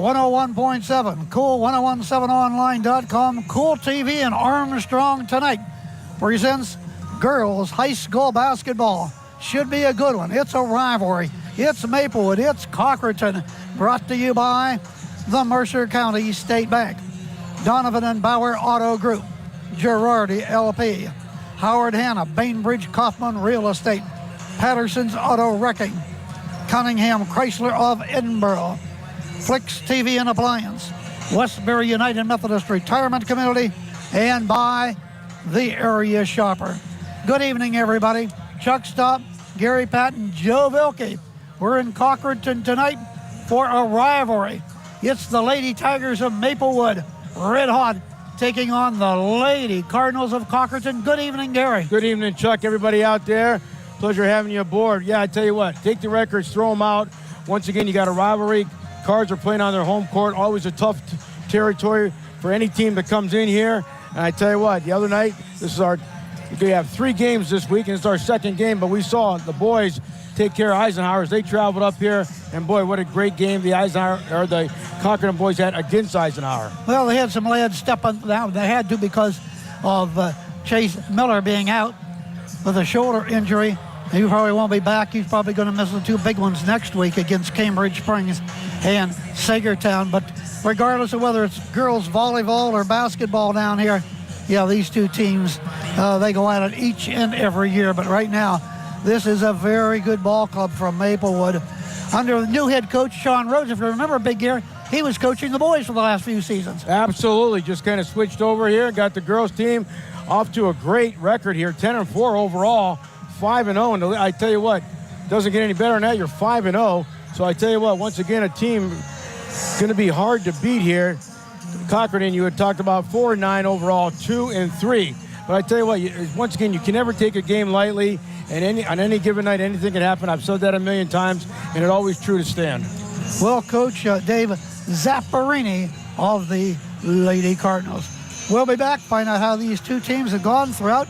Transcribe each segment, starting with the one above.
101.7, Cool1017online.com, Cool TV, and Armstrong Tonight presents girls high school basketball. Should be a good one. It's a rivalry. It's Maplewood. It's Cochranton. Brought to you by the Mercer County State Bank, Donovan and Bauer Auto Group, Girardi LP, Howard Hanna, Bainbridge Kaufman Real Estate, Patterson's Auto Wrecking, Cunningham Chrysler of Edinburgh, Flicks TV and Appliance, Westbury United Methodist Retirement Community, and by the Area Shopper. Good evening, everybody. Chuck Stopp, Gary Patton, Joe Vilke. We're in Cochranton tonight for a rivalry. It's the Lady Tigers of Maplewood, red hot, taking on the Lady Cardinals of Cochranton. Good evening, Gary. Good evening, Chuck. Everybody out there, pleasure having you aboard. Yeah, I tell you what, take the records, throw them out. Once again, you got a rivalry. Cards are playing on their home court, always a tough territory for any team that comes in here. And I tell you what, the other night, we have 3 games this week, and it's our second game, but we saw the boys take care of Eisenhower's. They traveled up here, and boy, what a great game the Cochranton boys had against Eisenhower. Well, they had some lads step on down. They had to because of Chase Miller being out with a shoulder injury. He probably won't be back. He's probably going to miss the 2 big ones next week against Cambridge Springs and Sagertown. But regardless of whether it's girls volleyball or basketball down here, yeah, these 2 teams, they go at it each and every year. But right now, this is a very good ball club from Maplewood. Under the new head coach, Sean Rhodes, if you remember, Big Gary, he was coaching the boys for the last few seasons. Absolutely. Just kind of switched over here, got the girls team off to a great record here, 10-4 overall. 5-0, and I tell you what, doesn't get any better than that. You're 5-0. So I tell you what, once again, a team going to be hard to beat here. Cochranton, you had talked about 4-9 overall, 2-3. But I tell you what, once again, you can never take a game lightly, and on any given night, anything can happen. I've said that a million times, and it's always true to stand. Well, Coach Dave Zapparini of the Lady Cardinals. We'll be back, find out how these 2 teams have gone throughout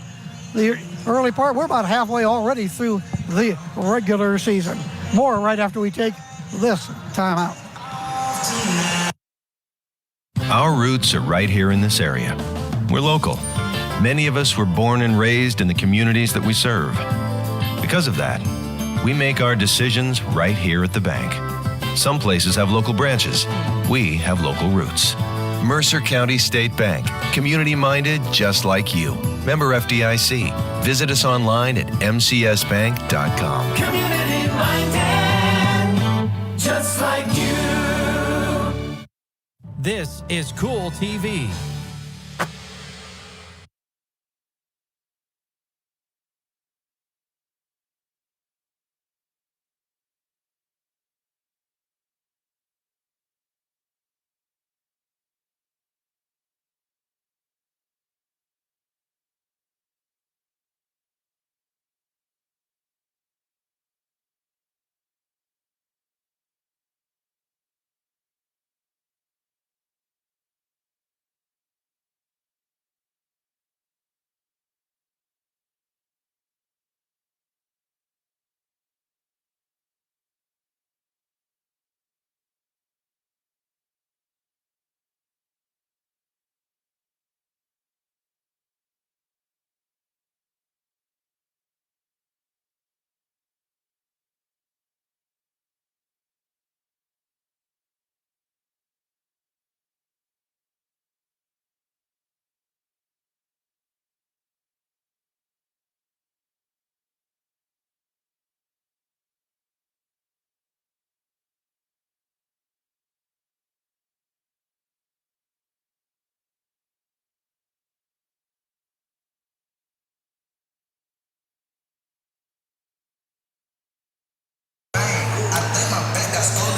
the early part. We're about halfway already through the regular season. More right after we take this timeout. Our roots are right here in this area. We're local. Many of us were born and raised in the communities that we serve. Because of that, we make our decisions right here at the bank. Some places have local branches. We have local roots. Mercer County State Bank, community-minded just like you. Member FDIC. Visit us online at mcsbank.com. Community-minded, just like you. This is Cool TV.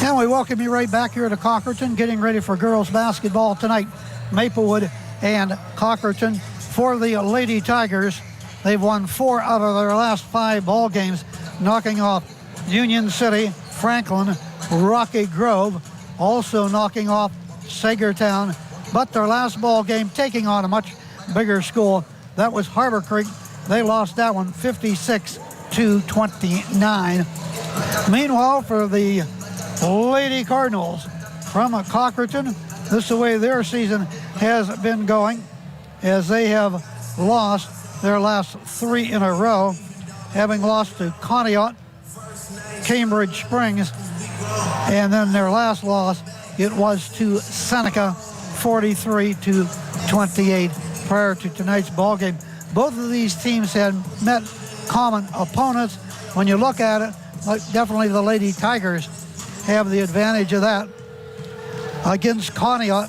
And we welcome you right back here to Cochranton, getting ready for girls basketball tonight. Maplewood and Cochranton. For the Lady Tigers, they've won 4 out of their last 5 ball games, knocking off Union City, Franklin, Rocky Grove, also knocking off Sagertown. But their last ball game, taking on a much bigger school, that was Harbor Creek. They lost that one 56-29. Meanwhile, for the Lady Cardinals, from Cochranton. This is the way their season has been going, as they have lost their last 3 in a row, having lost to Conneaut, Cambridge Springs, and then their last loss, it was to Seneca, 43-28 prior to tonight's ball game. Both of these teams had met common opponents. When you look at it, definitely the Lady Tigers have the advantage of that. Against Conneaut,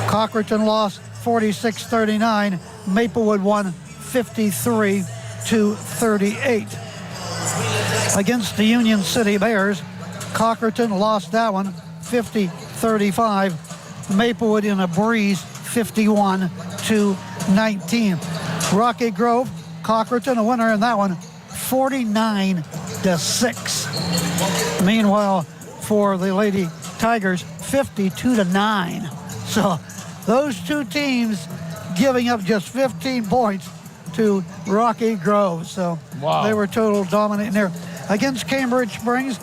Cochranton lost 46-39. Maplewood won 53-38. Against the Union City Bears, Cochranton lost that one 50-35. Maplewood in a breeze 51-19. Rocky Grove, Cochranton a winner in that one 49-6. Meanwhile, for the Lady Tigers, 52-9. So those two teams giving up just 15 points to Rocky Grove. So wow. They were total dominating there. Against Cambridge Springs,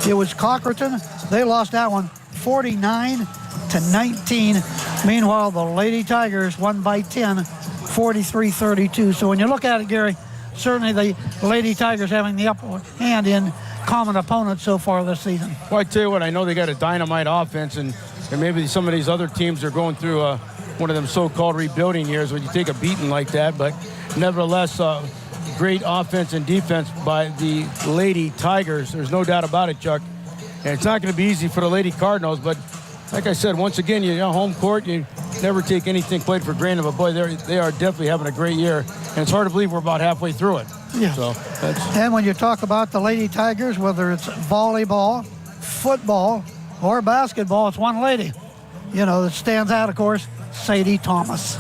it was Cochranton. They lost that one 49-19. Meanwhile, the Lady Tigers won by 10, 43-32. So when you look at it, Gary, certainly the Lady Tigers having the upper hand in common opponents so far this season. Well, I tell you what, I know they got a dynamite offense, and maybe some of these other teams are going through one of them so-called rebuilding years when you take a beating like that, but nevertheless, great offense and defense by the Lady Tigers. There's no doubt about it, Chuck. And it's not going to be easy for the Lady Cardinals, but like I said, once again, you know, home court, you never take anything quite for granted, but boy, they are definitely having a great year, and it's hard to believe we're about halfway through it. Yeah. So and when you talk about the Lady Tigers, whether it's volleyball, football, or basketball, it's one lady, you know, that stands out, of course, Sadie Thomas.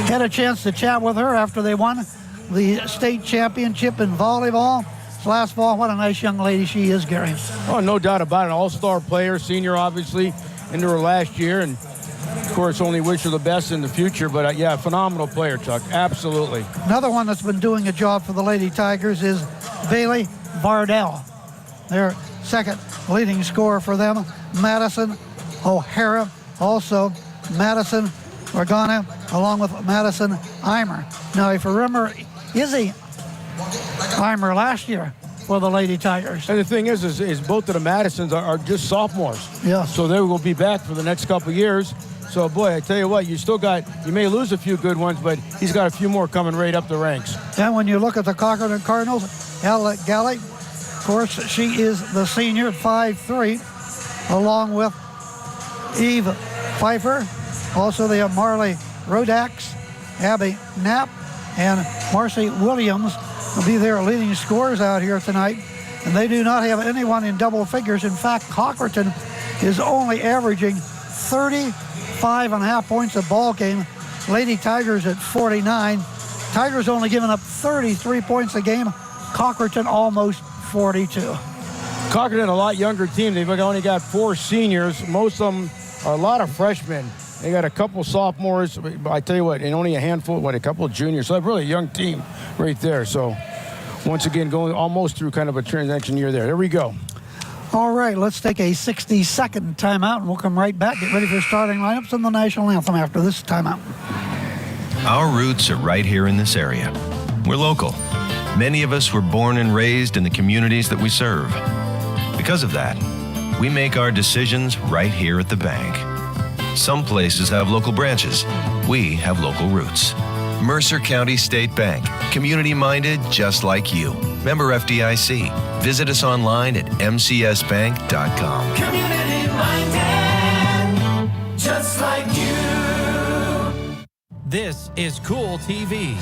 Had a chance to chat with her after they won the state championship in volleyball last fall. What a nice young lady she is, Gary. Oh, no doubt about it. An all-star player, senior, obviously, into her last year, and of course, only wish her the best in the future. But yeah, phenomenal player, Chuck. Absolutely. Another one that's been doing a job for the Lady Tigers is Bailey Bardell. Their second leading scorer for them. Madison O'Hara, also Madison Organa, along with Madison Eimer. Now, if you remember, Izzy Eimer last year for the Lady Tigers. And the thing is both of the Madisons are just sophomores. Yeah. So they will be back for the next couple of years. So, boy, I tell you what, you may lose a few good ones, but he's got a few more coming right up the ranks. And when you look at the Cochranton Cardinals, Ella Gallick, of course, she is the senior at 5'3", along with Eve Pfeiffer. Also, they have Marley Rodax, Abby Knapp, and Marcy Williams will be their leading scorers out here tonight. And they do not have anyone in double figures. In fact, Cochranton is only averaging 35.5 points a ball game. Lady Tigers at 49. Tigers only giving up 33 points a game. Cochranton almost 42. Cochranton, a lot younger team. They've only got 4 seniors. Most of them are a lot of freshmen. They got a couple sophomores. I tell you what, and only a handful, a couple of juniors. So they're really a young team right there. So once again, going almost through kind of a transition year there. There we go. All right, let's take a 60-second timeout, and we'll come right back. Get ready for starting lineups and the national anthem after this timeout. Our roots are right here in this area. We're local. Many of us were born and raised in the communities that we serve. Because of that, we make our decisions right here at the bank. Some places have local branches. We have local roots. Mercer County State Bank. Community-minded just like you. Member FDIC. Visit us online at mcsbank.com. Community-minded just like you. This is Cool TV.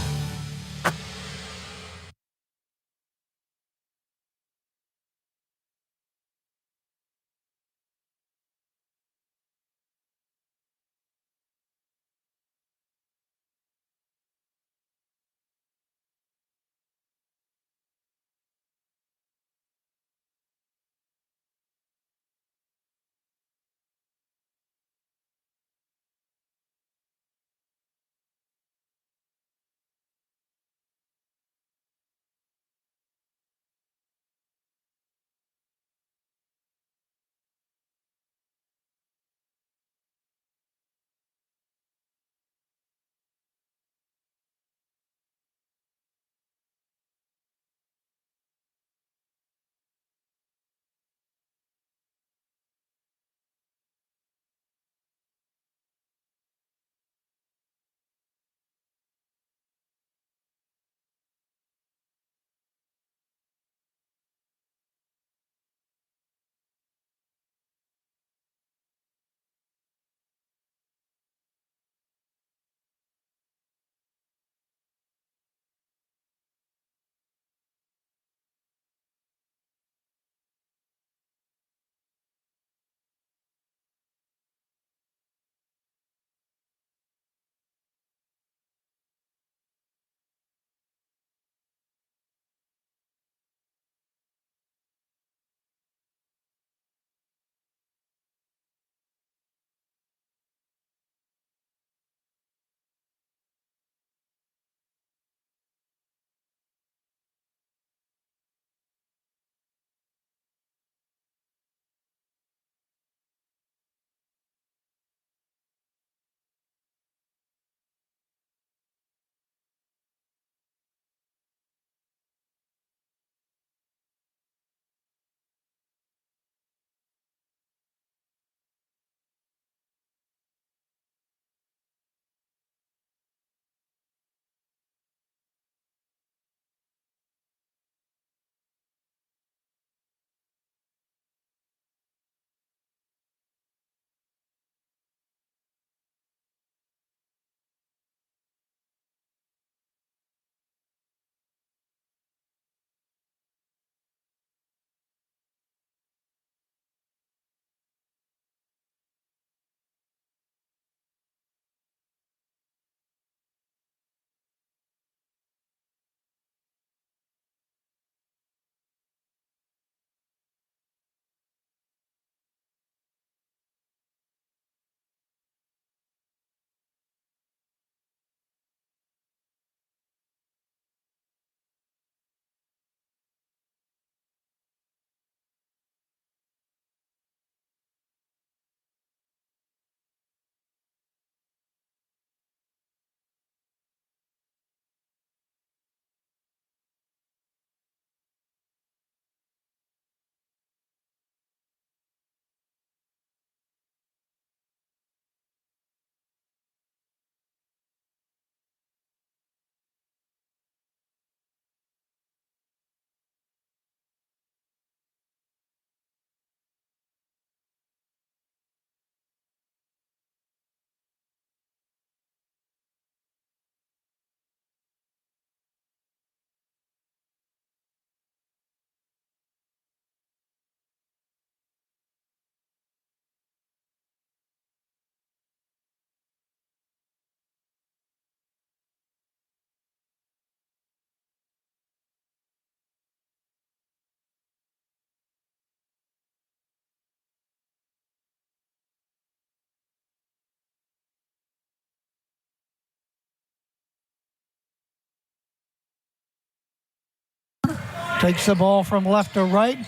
Takes the ball from left to right.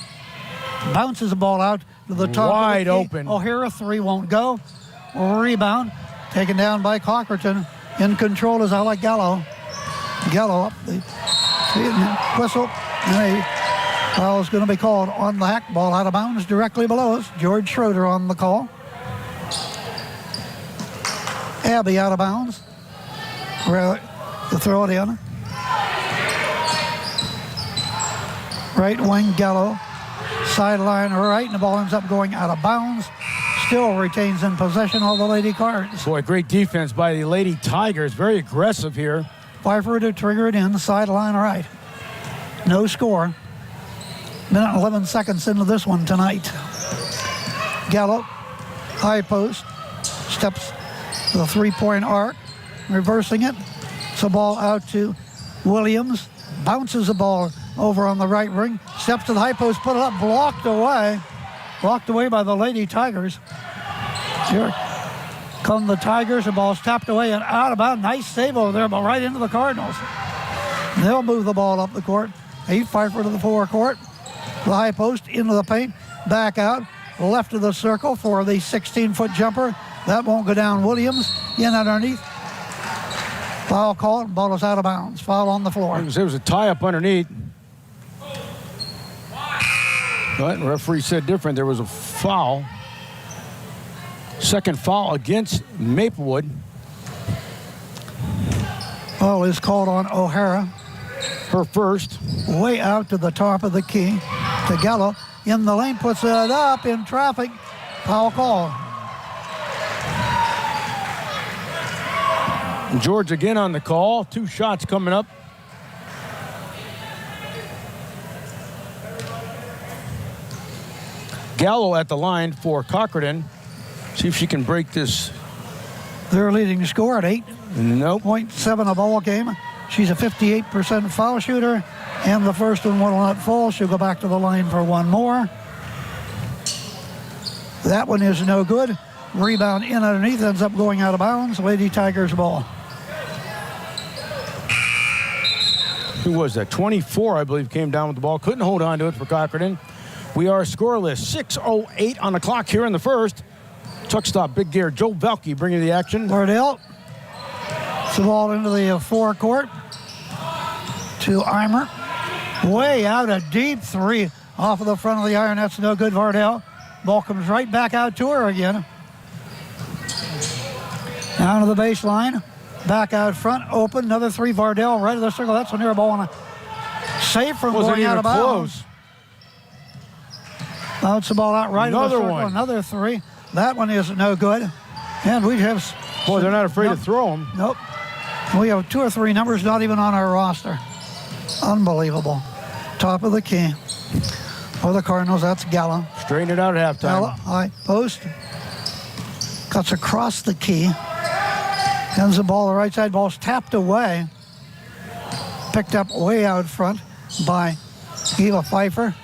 Bounces the ball out to the top. Wide of the key. open. O'Hara, 3 won't go. Rebound. Taken down by Cochranton. In control is Alec Gallo. Gallo up the whistle. And a foul is going to be called on the hack. Ball out of bounds directly below us. George Schroeder on the call. Abbey out of bounds. To throw it in. Right wing Gallo. Sideline right, and the ball ends up going out of bounds. Still retains in possession all the Lady Cards. Boy, great defense by the Lady Tigers. Very aggressive here. Pfeiffer to trigger it in, sideline right. No score. Minute and 11 seconds into this one tonight. Gallo, high post, steps to the three-point arc, reversing it. It's a ball out to Williams. Bounces the ball over on the right ring. Steps to the high post, put it up, blocked away. Blocked away by the Lady Tigers. Here come the Tigers. The ball's tapped away and out of bounds. Nice save over there, but right into the Cardinals. They'll move the ball up the court. Pfeiffer to the forecourt. The high post into the paint. Back out. Left of the circle for the 16-foot jumper. That won't go down. Williams in underneath. Foul called. Ball is out of bounds. Foul on the floor. There was a tie-up underneath. But the referee said different. There was a foul. Second foul against Maplewood. Foul is called on O'Hara. Her first. Way out to the top of the key. To Gallo. In the lane. Puts it up in traffic. Foul call. George again on the call. 2 shots coming up. Gallo at the line for Cochranton. See if she can break this. Their leading score at 8. Nope. 0.7 a ball game. She's a 58% foul shooter. And the first one will not fall. She'll go back to the line for one more. That one is no good. Rebound in underneath. Ends up going out of bounds. Lady Tigers ball. Who was that? 24, I believe, came down with the ball. Couldn't hold on to it for Cochranton. We are scoreless. 6:08 on the clock here in the first. Tuck stop, big gear. Joe Velke bringing the action. Wardell. It's the ball into the forecourt to Eimer. Way out, a deep 3 off of the front of the iron. That's no good, Vardell. Ball comes right back out to her again. Down to the baseline. Back out front, open. Another 3, Vardell right of the circle. That's a near ball and a save from going out of bounds. Bounce the ball out right of the circle. One. Another 3. That one is no good. And we have... Boy, they're not afraid to throw them. Nope. We have 2 or 3 numbers not even on our roster. Unbelievable. Top of the key. For the Cardinals, that's Gallo. Straighten it out at halftime. Gallo, high post. Cuts across the key. Sends the ball, the right side ball's tapped away. Picked up way out front by Eva Pfeiffer.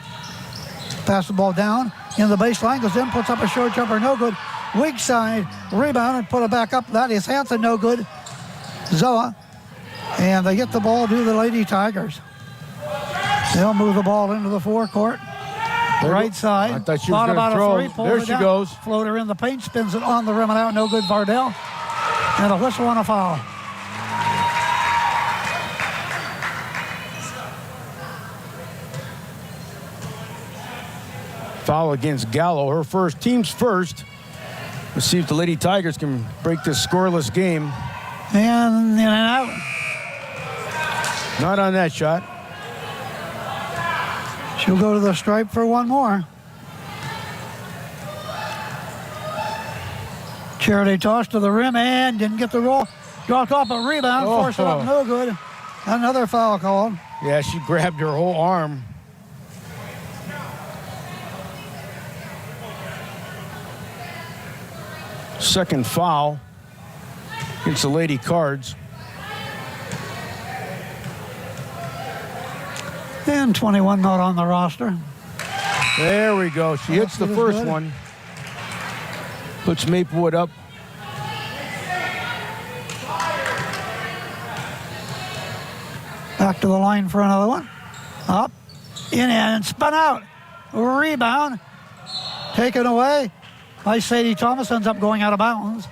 Pass the ball down. In the baseline, goes in, puts up a short jumper, no good. Weak side, rebound, and put it back up. That is Hansen, no good. Zoa. And they get the ball to the Lady Tigers. They'll move the ball into the forecourt. Right side. I thought she was going to throw. There she goes. Floater in the paint, spins it on the rim and out. No good, Vardell. And a whistle and a foul. Foul against Gallo. Her first, team's first. Let's see if the Lady Tigers can break this scoreless game. And in and out. Not on that shot. She'll go to the stripe for one more. Charity toss to the rim and didn't get the roll. Dropped off a rebound, forced it up, no good. Another foul called. Yeah, she grabbed her whole arm. Second foul against the Lady Cards. And 21 not on the roster. There we go. She hits the first one. Puts Maplewood up. Back to the line for another one. Up. In and spun out. Rebound. Taken away by Sadie Thomas. Ends up going out of bounds.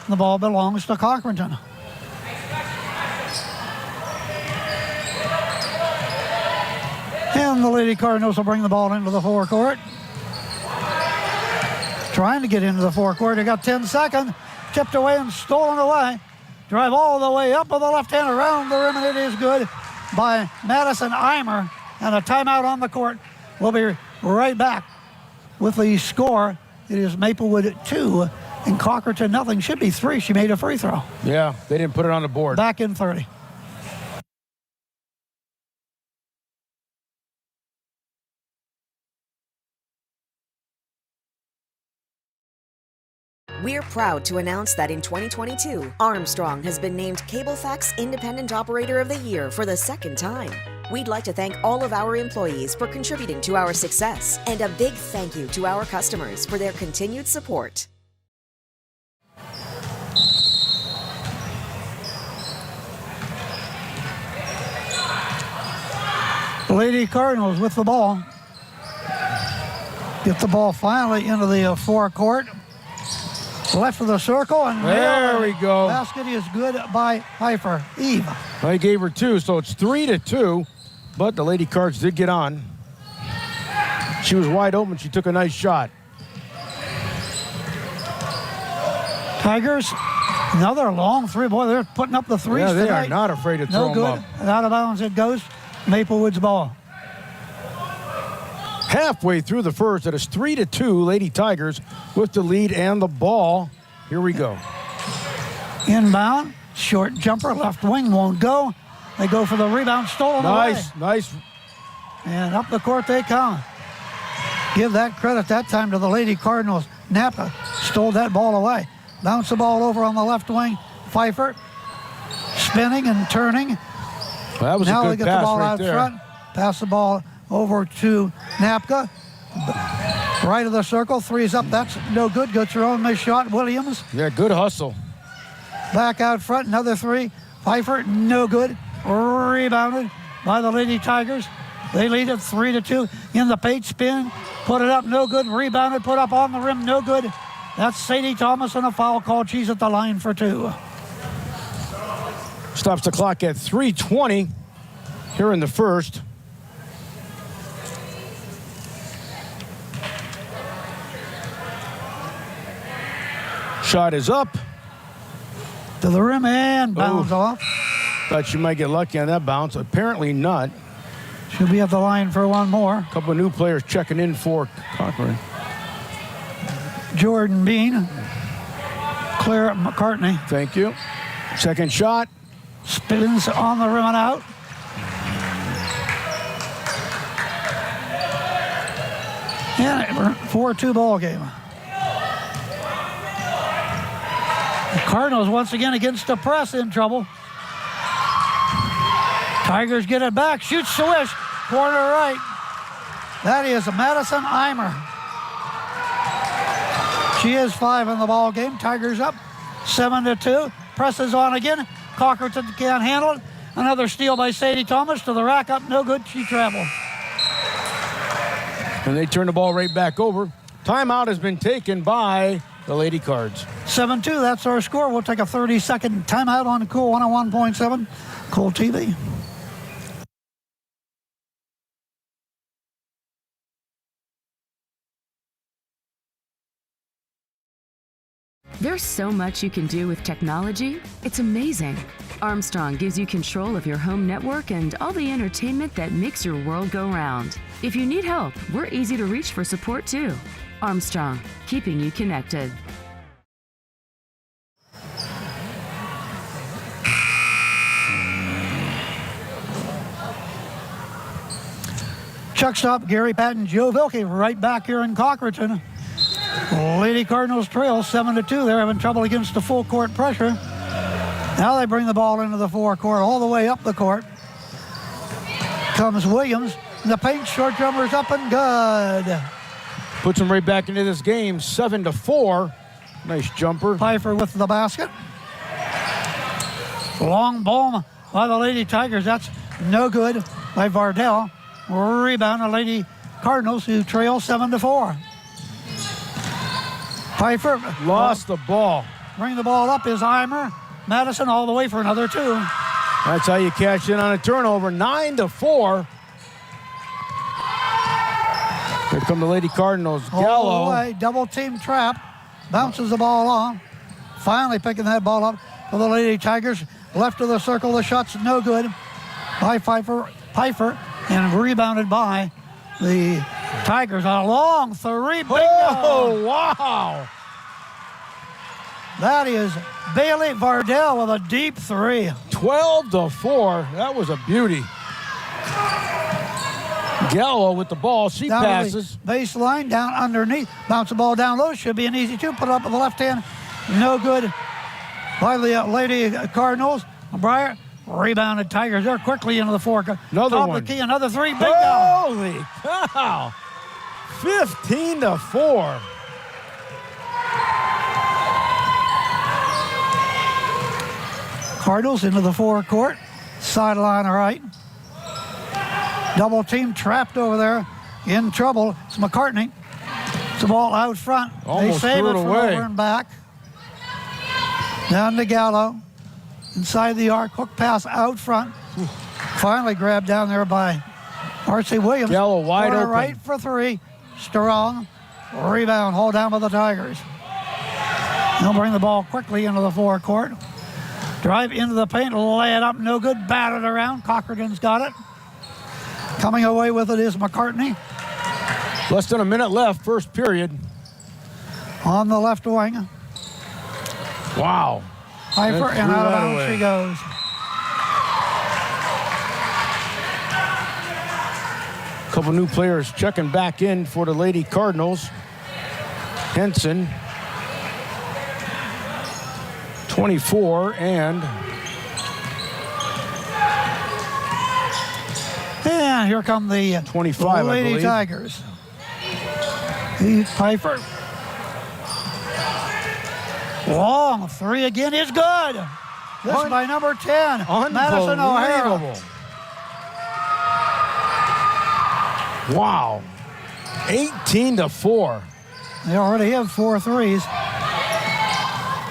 The ball belongs to Cochranton. And the Lady Cardinals will bring the ball into the forecourt. Trying to get into the forecourt. They got 10 seconds. Tipped away and stolen away. Drive all the way up with the left hand around the rim, and it is good by Madison Eimer. And a timeout on the court. We'll be right back with the score. It is Maplewood 2 and Cochranton nothing. Should be 3. She made a free throw. Yeah, they didn't put it on the board. Back in 30. We're proud to announce that in 2022, Armstrong has been named Cablefax Independent Operator of the Year for the second time. We'd like to thank all of our employees for contributing to our success, and a big thank you to our customers for their continued support. Lady Cardinals with the ball. Get the ball finally into the forecourt. Left of the circle, and there we go. Basket is good by Pfeiffer. Eve. They gave her 2, so it's 3-2. But the Lady Cards did get on. She was wide open. She took a nice shot. Tigers, another long three. Boy, they're putting up the threes Yeah, they tonight. are not afraid to throw No them good. up. And out of bounds it goes. Maplewood's ball. Halfway through the first, it is 3-2. Lady Tigers with the lead and the ball. Here we go. Inbound, short jumper, left wing won't go. They go for the rebound, stolen away. Nice. And up the court they come. Give that credit that time to the Lady Cardinals. Napa stole that ball away. Bounce the ball over on the left wing. Pfeiffer spinning and turning. Well, that was Now a they good get the pass ball right out there. front. Pass the ball over to Napka. Right of the circle. Three's up. That's no good. Gets her own missed shot. Williams Yeah, good hustle. back out front. Another three. Pfeiffer, no good. Rebounded by the Lady Tigers. They lead it 3-2. In the paint, spin. Put it up. No good. Rebounded. Put up on the rim. No good. That's Sadie Thomas and a foul called. She's at the line for 2. Stops the clock at 3:20 here in the first. Shot is up. To the rim and bounds off. Thought she might get lucky on that bounce. Apparently not. She'll be at the line for one more. A couple of new players checking in for Cochran. Jordan Bean. Claire McCartney. Thank you. Second shot. Spins on the rim and out. And 4-2 ball game. The Cardinals once again against the press in trouble. Tigers get it back. Shoots swish. Corner right. That is Madison Eimer. She is 5 in the ball game. Tigers up 7-2. Presses on again. Cochranton can't handle it. Another steal by Sadie Thomas to the rack up. No good. She traveled. And they turn the ball right back over. Timeout has been taken by the Lady Cards. 7-2. That's our score. We'll take a 30-second timeout on Cool 101.7. Cool TV. There's so much you can do with technology. It's amazing. Armstrong gives you control of your home network and all the entertainment that makes your world go round. If you need help, we're easy to reach for support too. Armstrong, keeping you connected. Chuck Stop, Gary Patton, Joe Vilke right back here in Cochranton. Lady Cardinals trail 7-2. They're having trouble against the full court pressure. Now they bring the ball into the forecourt, all the way up the court. Comes Williams. And the paint, short jumper's up and good. Puts them right back into this game, 7-4. Nice jumper. Pfeiffer with the basket. Long ball by the Lady Tigers. That's no good by Vardell. Rebound, the Lady Cardinals, who trail 7-4. Pfeiffer Lost the ball. bring the ball up is Eimer. Madison all the way for another 2. That's how you cash in on a turnover. 9-4. Here come the Lady Cardinals. All Gallo. the way, double team trap. Bounces the ball on. Finally picking that ball up for the Lady Tigers. Left of the circle, the shot's no good by Pfeiffer, and rebounded by the Tigers. A long 3. Bingo! Oh, wow. That is Bailey Vardell with a deep 3. 12-4. That was a beauty. Gallo with the ball. She Down to the passes. baseline, down underneath. Bounce the ball down low. Should be an easy 2. Put it up with the left hand. No good by the Lady Cardinals. Breyer rebounded Tigers. They're quickly into the 4. Another Top one. of the key, another 3. Bingo! Holy cow. 15-4. Cardinals into the forecourt. Sideline right. Double team trapped over there. In trouble. It's McCartney. It's the ball out front. Almost they save threw it it from away. over and back. Down to Gallo. Inside the arc. Hook pass out front. Finally grabbed down there by R.C. Williams. Gallo wide Corner open. right for 3. Strong. Rebound. Hold down by the Tigers. They'll bring the ball quickly into the forecourt. Drive into the paint. Lay it up. No good. Batted around. Cochranton's got it. Coming away with it is McCartney. Less than a minute left, first period. On the left wing. Wow. Pfeiffer, And and threw out of that bounds away. she goes. Couple new players checking back in for the Lady Cardinals. Henson, 24, and here come the 25, I Lady believe. Tigers. Pfeiffer. Long 3 again is good. This by number 10, Madison O'Hara. Unbelievable. Wow. 18-4. They already have 4 threes.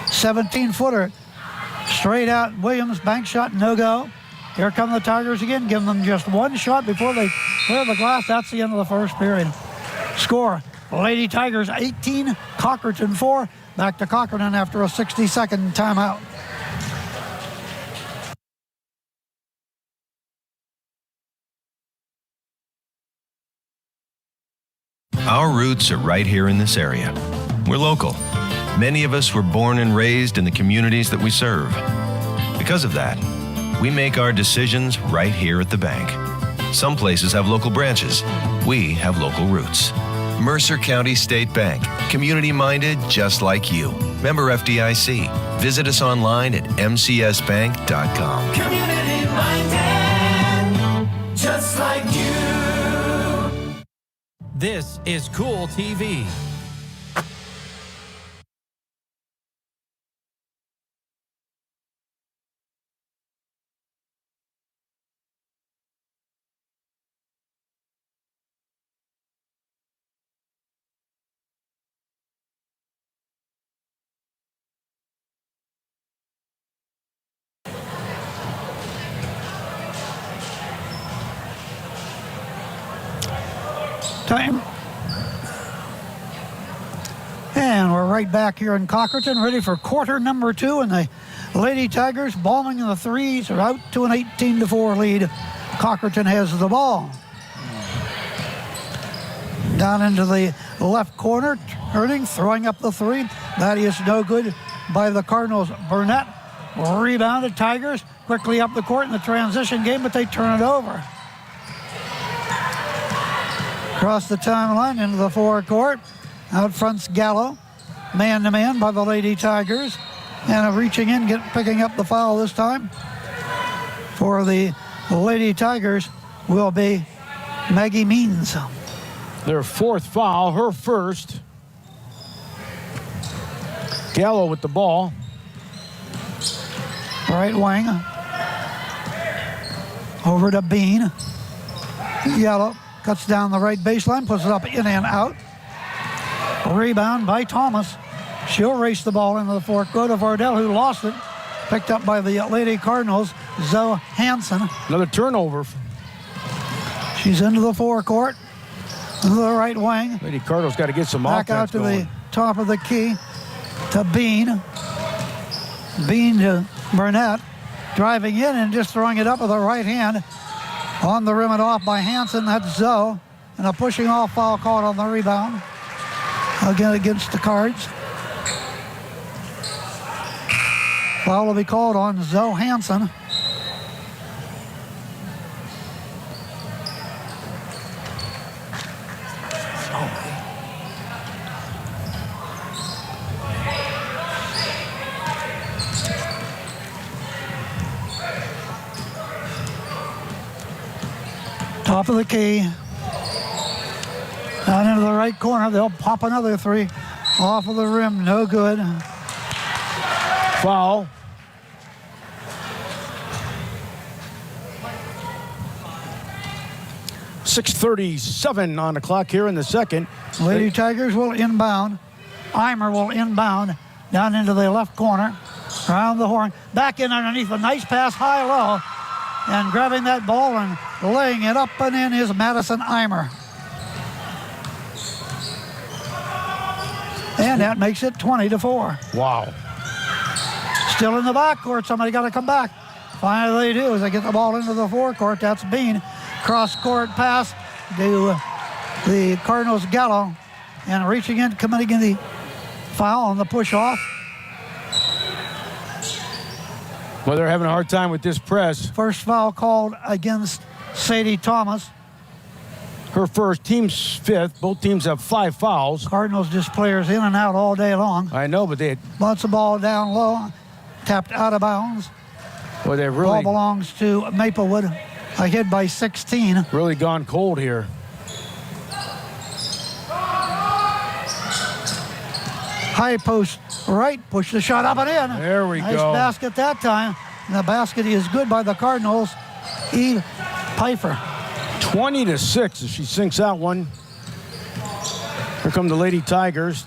17-footer. Straight out, Williams, bank shot, no go. Here come the Tigers again, giving them just 1 shot before they clear the glass. That's the end of the first period. Score, Lady Tigers 18, Cochranton 4. Back to Cochranton after a 60-second timeout. Our roots are right here in this area. We're local. Many of us were born and raised in the communities that we serve. Because of that, we make our decisions right here at the bank. Some places have local branches. We have local roots. Mercer County State Bank. Community-minded just like you. Member FDIC. Visit us online at mcsbank.com. Community minded, just like you. This is Cool TV. Time. And we're right back here in Cochranton, ready for quarter number 2, and the Lady Tigers balling in the 3s are out to an 18-4 lead. Cochranton has the ball. Down into the left corner, turning, throwing up the 3. That is no good by the Cardinals. Burnett rebounded. Tigers quickly up the court in the transition game, but they turn it over. Across the timeline into the forecourt. Out front's Gallo. Man-to-man by the Lady Tigers. And reaching in, picking up the foul this time for the Lady Tigers will be Maggie Means. Their 4th foul, her first. Gallo with the ball. Right wing. Over to Bean. Yellow cuts down the right baseline, puts it up in and out. Rebound by Thomas. She'll race the ball into the fourth. Go to Vardell, who lost it. Picked up by the Lady Cardinals, Zoe Hansen. Another turnover. She's into the forecourt, into the right wing. Lady Cardinals got to get some Back offense out to going. the top of the key to Bean. Bean to Burnett. Driving in and just throwing it up with the right hand. On the rim and off by Hansen. That's Zoe. And a pushing off foul called on the rebound. Again against the Cards. Foul will be called on Zoe Hansen. Top of the key. Down into the right corner. They'll pop another three. Off of the rim. No good. Foul. .637 on the clock here in the second. Lady Tigers will inbound. Eimer will inbound down into the left corner. Around the horn. Back in underneath. A nice pass high-low. And grabbing that ball and laying it up and in is Madison Eimer. And that makes it 20-4. Wow. Still in the backcourt. Somebody got to come back. Finally they do as they get the ball into the forecourt. That's Bean. Cross-court pass to the Cardinals Gallo. And reaching in, committing the foul on the push-off. Well, they're having a hard time with this press. First foul called against Sadie Thomas. Her first, team's fifth. Both teams have 5 fouls. Cardinals just players in and out all day long. I know, but they Bunts the ball down low. Tapped out of bounds. well, they've Ball really belongs to Maplewood. Ahead by 16. really gone cold here. High post right. Push the shot up and in. There we nice go. basket that time. And the basket is good by the Cardinals. Eve Pfeiffer. 20-6 as she sinks that one. Here come the Lady Tigers.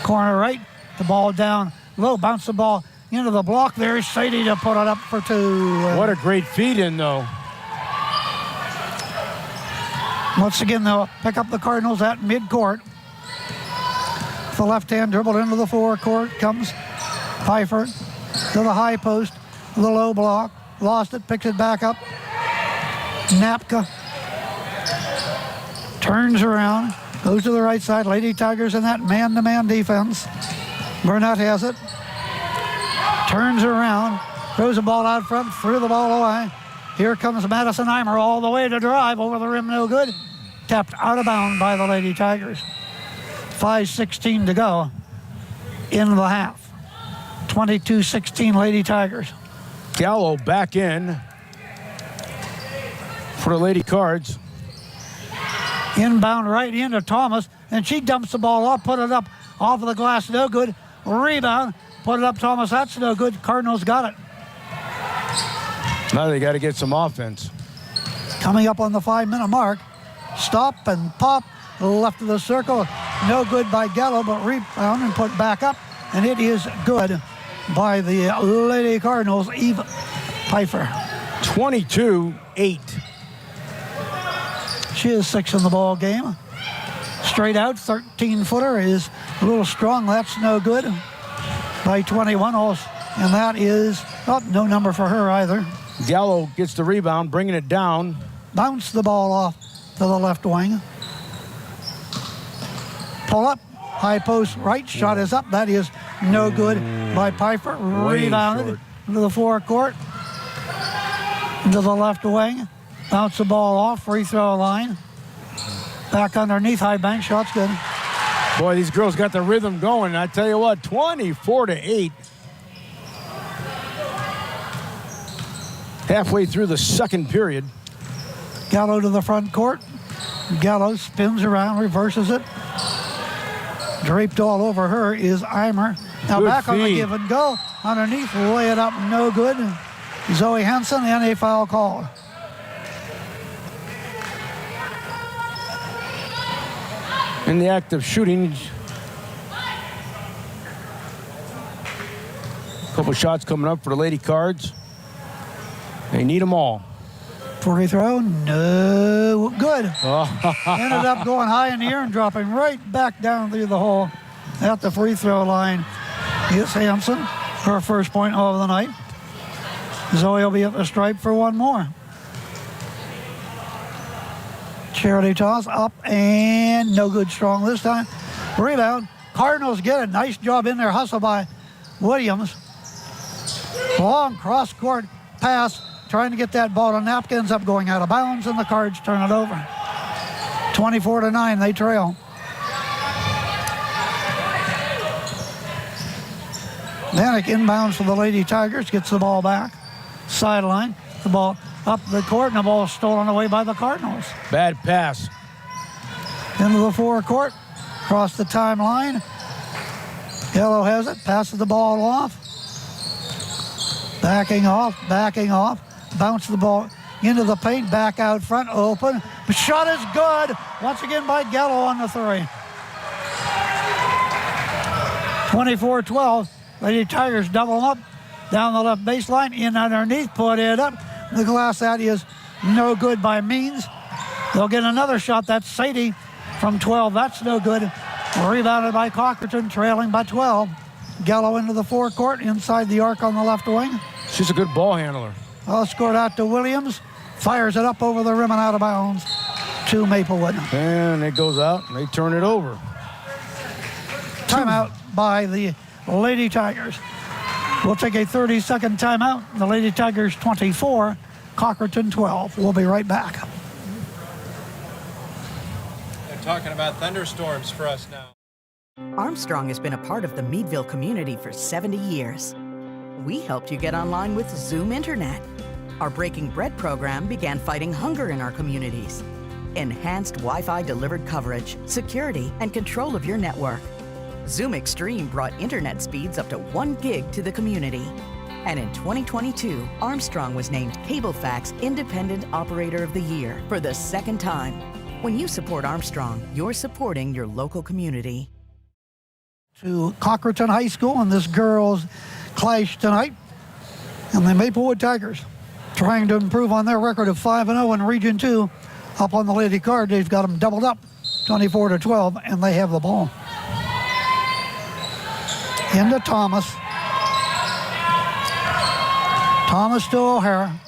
Corner right. The ball down low. Bounce the ball into the block. There's Sadie to put it up for 2. What a great feed in, though. Once again, they'll pick up the Cardinals at midcourt. The left hand dribbled into the forecourt. Comes Pfeiffer to the high post. The low block. Lost it. Picks it back up. Napka turns around. Goes to the right side. Lady Tigers in that man-to-man defense. Burnett has it. Turns around. Throws the ball out front. Threw the ball away. Here comes Madison Eimer all the way to drive. Over the rim, no good. Tapped out of bounds by the Lady Tigers. 5:16 to go in the half. 22-16 Lady Tigers. Gallo back in for the Lady Cards. Inbound right into Thomas, and she dumps the ball off, put it up off of the glass, no good. Rebound, put it up Thomas, that's no good. Cardinals got it. Now they got to get some offense. Coming up on the 5-minute mark. Stop and pop, left of the circle. No good by Gallo, but rebound and put back up. And it is good by the Lady Cardinals, Eve Pfeiffer. 22-8. She is 6 in the ball game. Straight out, 13-footer is a little strong. That's no good by 21. And that is no number for her either. Gallo gets the rebound, bringing it down. Bounce the ball off to the left wing. Pull up, high post right, shot is up. That is no good by Pfeiffer. Rebounded into the forecourt, into the left wing. Bounce the ball off, free throw line. Back underneath, high bank, shot's good. Boy, these girls got the rhythm going. I tell you what, 24-8. Halfway through the second period. Gallo to the front court. Gallo spins around, reverses it. Draped all over her is Eimer. Now Good back on the feed. give and go. Underneath, lay it up, no good. Zoe Hansen and a foul call. in the act of shooting. A couple shots coming up for the Lady Cards. They need them all. Free throw, no good. Ended up going high in the air and dropping right back down through the hole at the free throw line. It's Hanson, her first point of the night. Zoe will be at the stripe for one more. Charity toss up and no good, strong this time. Rebound. Cardinals get a nice job in there. Hustle by Williams. Long cross court pass. Trying to get that ball to Napkin, ends up going out of bounds, and the Cards turn it over. 24-9, they trail. Vanek inbounds for the Lady Tigers, gets the ball back. Sideline, the ball up the court, and the ball is stolen away by the Cardinals. Bad pass. Into the forecourt, across the timeline. Yellow has it, passes the ball off. Backing off. Bounce the ball into the paint, back out front, open. The shot is good. Once again by Gallo on the three. 24-12. Lady Tigers double up. Down the left baseline, in underneath, put it up. The glass that is no good by Means. They'll get another shot. That's Sadie from 12. That's no good. Rebounded by Cochranton, trailing by 12. Gallo into the forecourt, inside the arc on the left wing. She's a good ball handler. All scored out to Williams. Fires it up over the rim and out of bounds to Maplewood. And it goes out, and they turn it over. Timeout by the Lady Tigers. We'll take a 30-second timeout. The Lady Tigers 24, Cochranton 12. We'll be right back. They're talking about thunderstorms for us now. Armstrong has been a part of the Meadville community for 70 years. We helped you get online with Zoom Internet. Our Breaking Bread program began fighting hunger in our communities. Enhanced Wi-Fi delivered coverage, security, and control of your network. Zoom Extreme brought internet speeds up to 1 gig to the community. And in 2022, Armstrong was named CableFax Independent Operator of the Year for the second time. When you support Armstrong, you're supporting your local community. To Cochranton High School in this girls' clash tonight. And the Maplewood Tigers trying to improve on their record of 5-0 in Region 2. Up on the Lady Card, they've got them doubled up, 24-12, and they have the ball. Into Thomas. Thomas to O'Hara.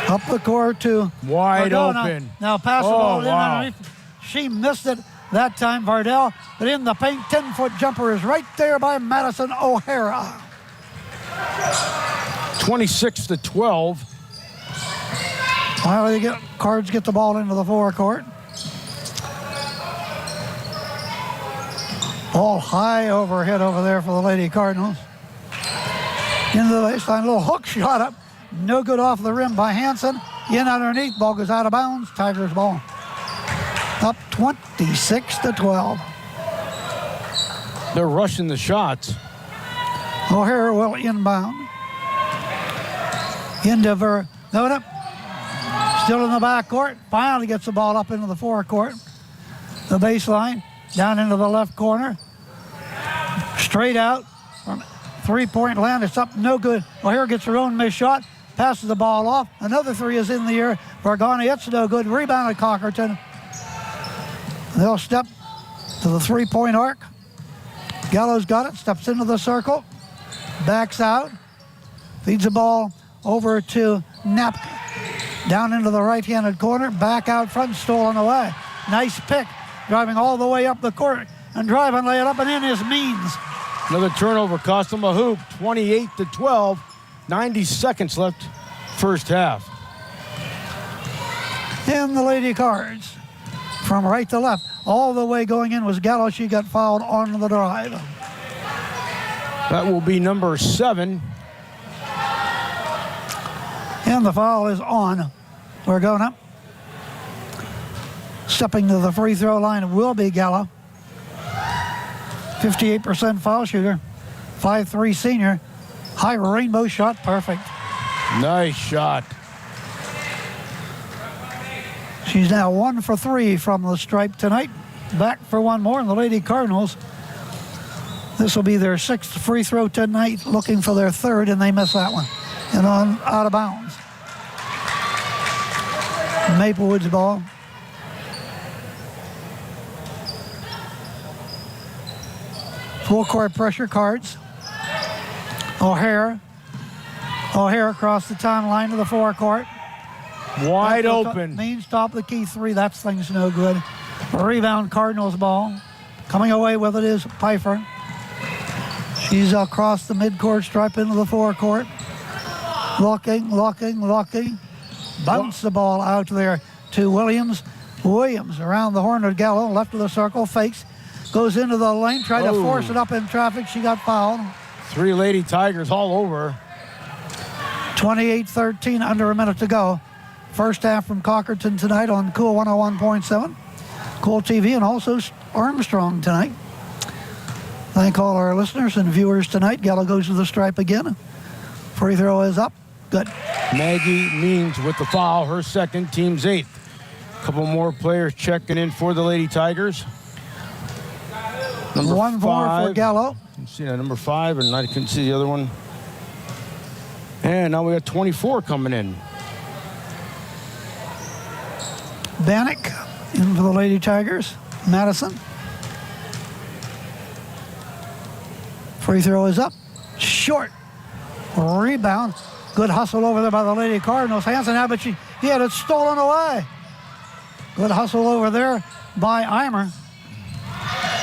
Up the court to Wide Vardell. open. Now pass the ball in wow. underneath. She missed it that time, Vardell. But in the paint, 10-foot jumper is right there by Madison O'Hara. 26-12. Finally, Cards get the ball into the forecourt. Ball high overhead over there for the Lady Cardinals. Into the baseline, a little hook shot up. No good off the rim by Hanson. In underneath, ball goes out of bounds. Tigers ball. Up 26-12. They're rushing the shots. O'Hara will inbound. Into Verdona. Still in the backcourt. Finally gets the ball up into the forecourt. The baseline. Down into the left corner. Straight out. From three-point land. It's up. No good. O'Hara gets her own missed shot. Passes the ball off. Another three is in the air. Vargani, it's no good. Rebounded Cochranton. They'll step to the three-point arc. Gallo's got it. Steps into the circle. Backs out. Feeds the ball over to Knapp. Down into the right-handed corner. Back out front. Stolen away. Nice pick. Driving all the way up the court. And driving, lay it up and in is Means. Another turnover cost them a hoop. 28-12. 90 seconds left first half. And the Lady Cards. From right to left. All the way going in was Gallo. She got fouled on the drive. That will be number 7. And the foul is on. We're going up. Stepping to the free throw line will be Gallo. 58% foul shooter. 5'3" senior. High rainbow shot, perfect. Nice shot. She's now 1 for 3 from the stripe tonight. back for one more, and the Lady Cardinals, this will be their 6th free throw tonight, looking for their 3rd, and they miss that one. And on out of bounds. Maplewood's ball. Full court pressure, Cards. O'Hare across the timeline to the forecourt. Wide open. Means top of the key 3. That's things no good. Rebound, Cardinals ball. Coming away with it is Pfeiffer. She's across the midcourt stripe into the forecourt. Looking. Bounce the ball out there to Williams. Williams around the horn of Gallo, left of the circle, fakes. Goes into the lane, tried to force it up in traffic. She got fouled. 3 Lady Tigers all over. 28-13, under a minute to go. First half from Cochranton tonight on Cool 101.7, Cool TV, and also Armstrong tonight. Thank all our listeners and viewers tonight. Gallo goes to the stripe again. Free throw is up. Good. Maggie Means with the foul, her 2nd, team's 8th. Couple more players checking in for the Lady Tigers. Number 1-4 5. for Gallo. You see that number 5, and I couldn't see the other one. And now we got 24 coming in. Bannock in for the Lady Tigers. Madison. Free throw is up. Short. Rebound. Good hustle over there by the Lady Cardinals. Hansen had, but he had it stolen away. Good hustle over there by Eimer.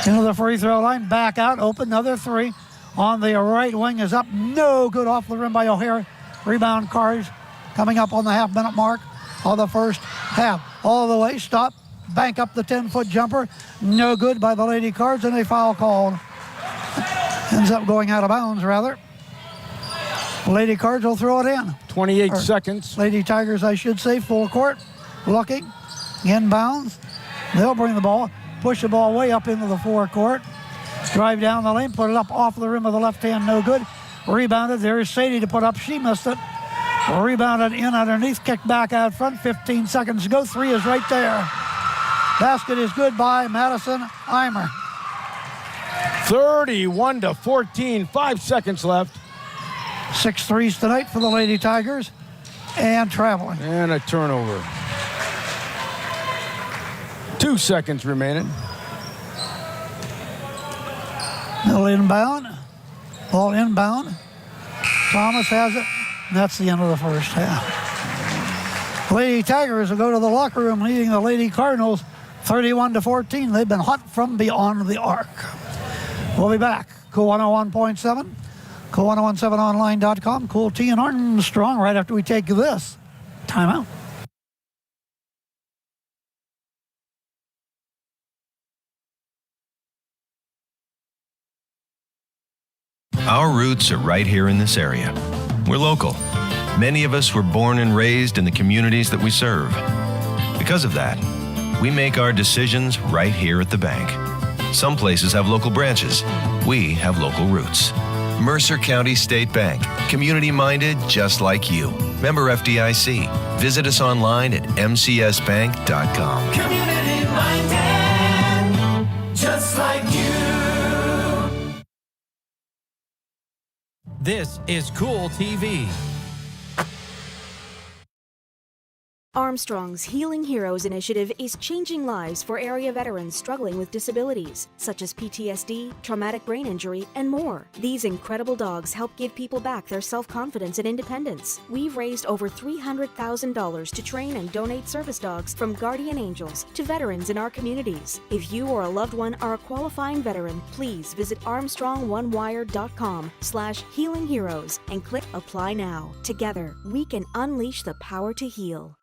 Into the free throw line. Back out. Open. Another 3. On the right wing is up. No good off the rim by O'Hare. Rebound, Cards coming up on the half-minute mark of the first half. All the way. Stop. Bank up the 10-foot jumper. No good by the Lady Cards, and a foul called. Ends up going out of bounds, rather. Lady Cards will throw it in. 28 seconds. Lady Tigers, I should say, full court. Looking. Inbounds. They'll bring the ball. Push the ball way up into the forecourt. Drive down the lane. Put it up off the rim of the left hand. No good. Rebounded. There's Sadie to put up. She missed it. Rebounded in underneath. Kicked back out front. 15 seconds to go. 3 is right there. Basket is good by Madison Eimer. 31-14. 5 seconds left. 6 threes tonight for the Lady Tigers. And traveling. And a turnover. 2 seconds remaining. Middle inbound. Ball inbound. Thomas has it. And that's the end of the first half. Lady Tigers will go to the locker room leading the Lady Cardinals 31-14. They've been hot from beyond the arc. We'll be back. Cool 101.7. Cool1017online.com. Cool T and Armstrong right after we take this timeout. Our roots are right here in this area. We're local. Many of us were born and raised in the communities that we serve. Because of that, we make our decisions right here at the bank. Some places have local branches. We have local roots. Mercer County State Bank. Community-minded just like you. Member FDIC. Visit us online at mcsbank.com. Community-minded, just like you. This is Cool TV. Armstrong's Healing Heroes initiative is changing lives for area veterans struggling with disabilities, such as PTSD, traumatic brain injury, and more. These incredible dogs help give people back their self-confidence and independence. We've raised over $300,000 to train and donate service dogs from guardian angels to veterans in our communities. If you or a loved one are a qualifying veteran, please visit ArmstrongOneWire.com/healingheroes and click Apply Now. Together, we can unleash the power to heal.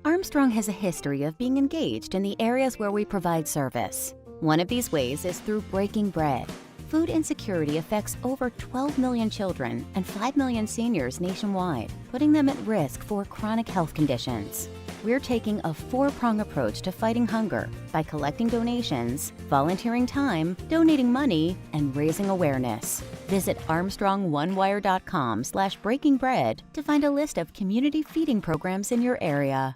Armstrong has a history of being engaged in the areas where we provide service. One of these ways is through breaking bread. Food insecurity affects over 12 million children and 5 million seniors nationwide, putting them at risk for chronic health conditions. We're taking a 4-prong approach to fighting hunger by collecting donations, volunteering time, donating money, and raising awareness. Visit ArmstrongOneWire.com/breakingbread to find a list of community feeding programs in your area.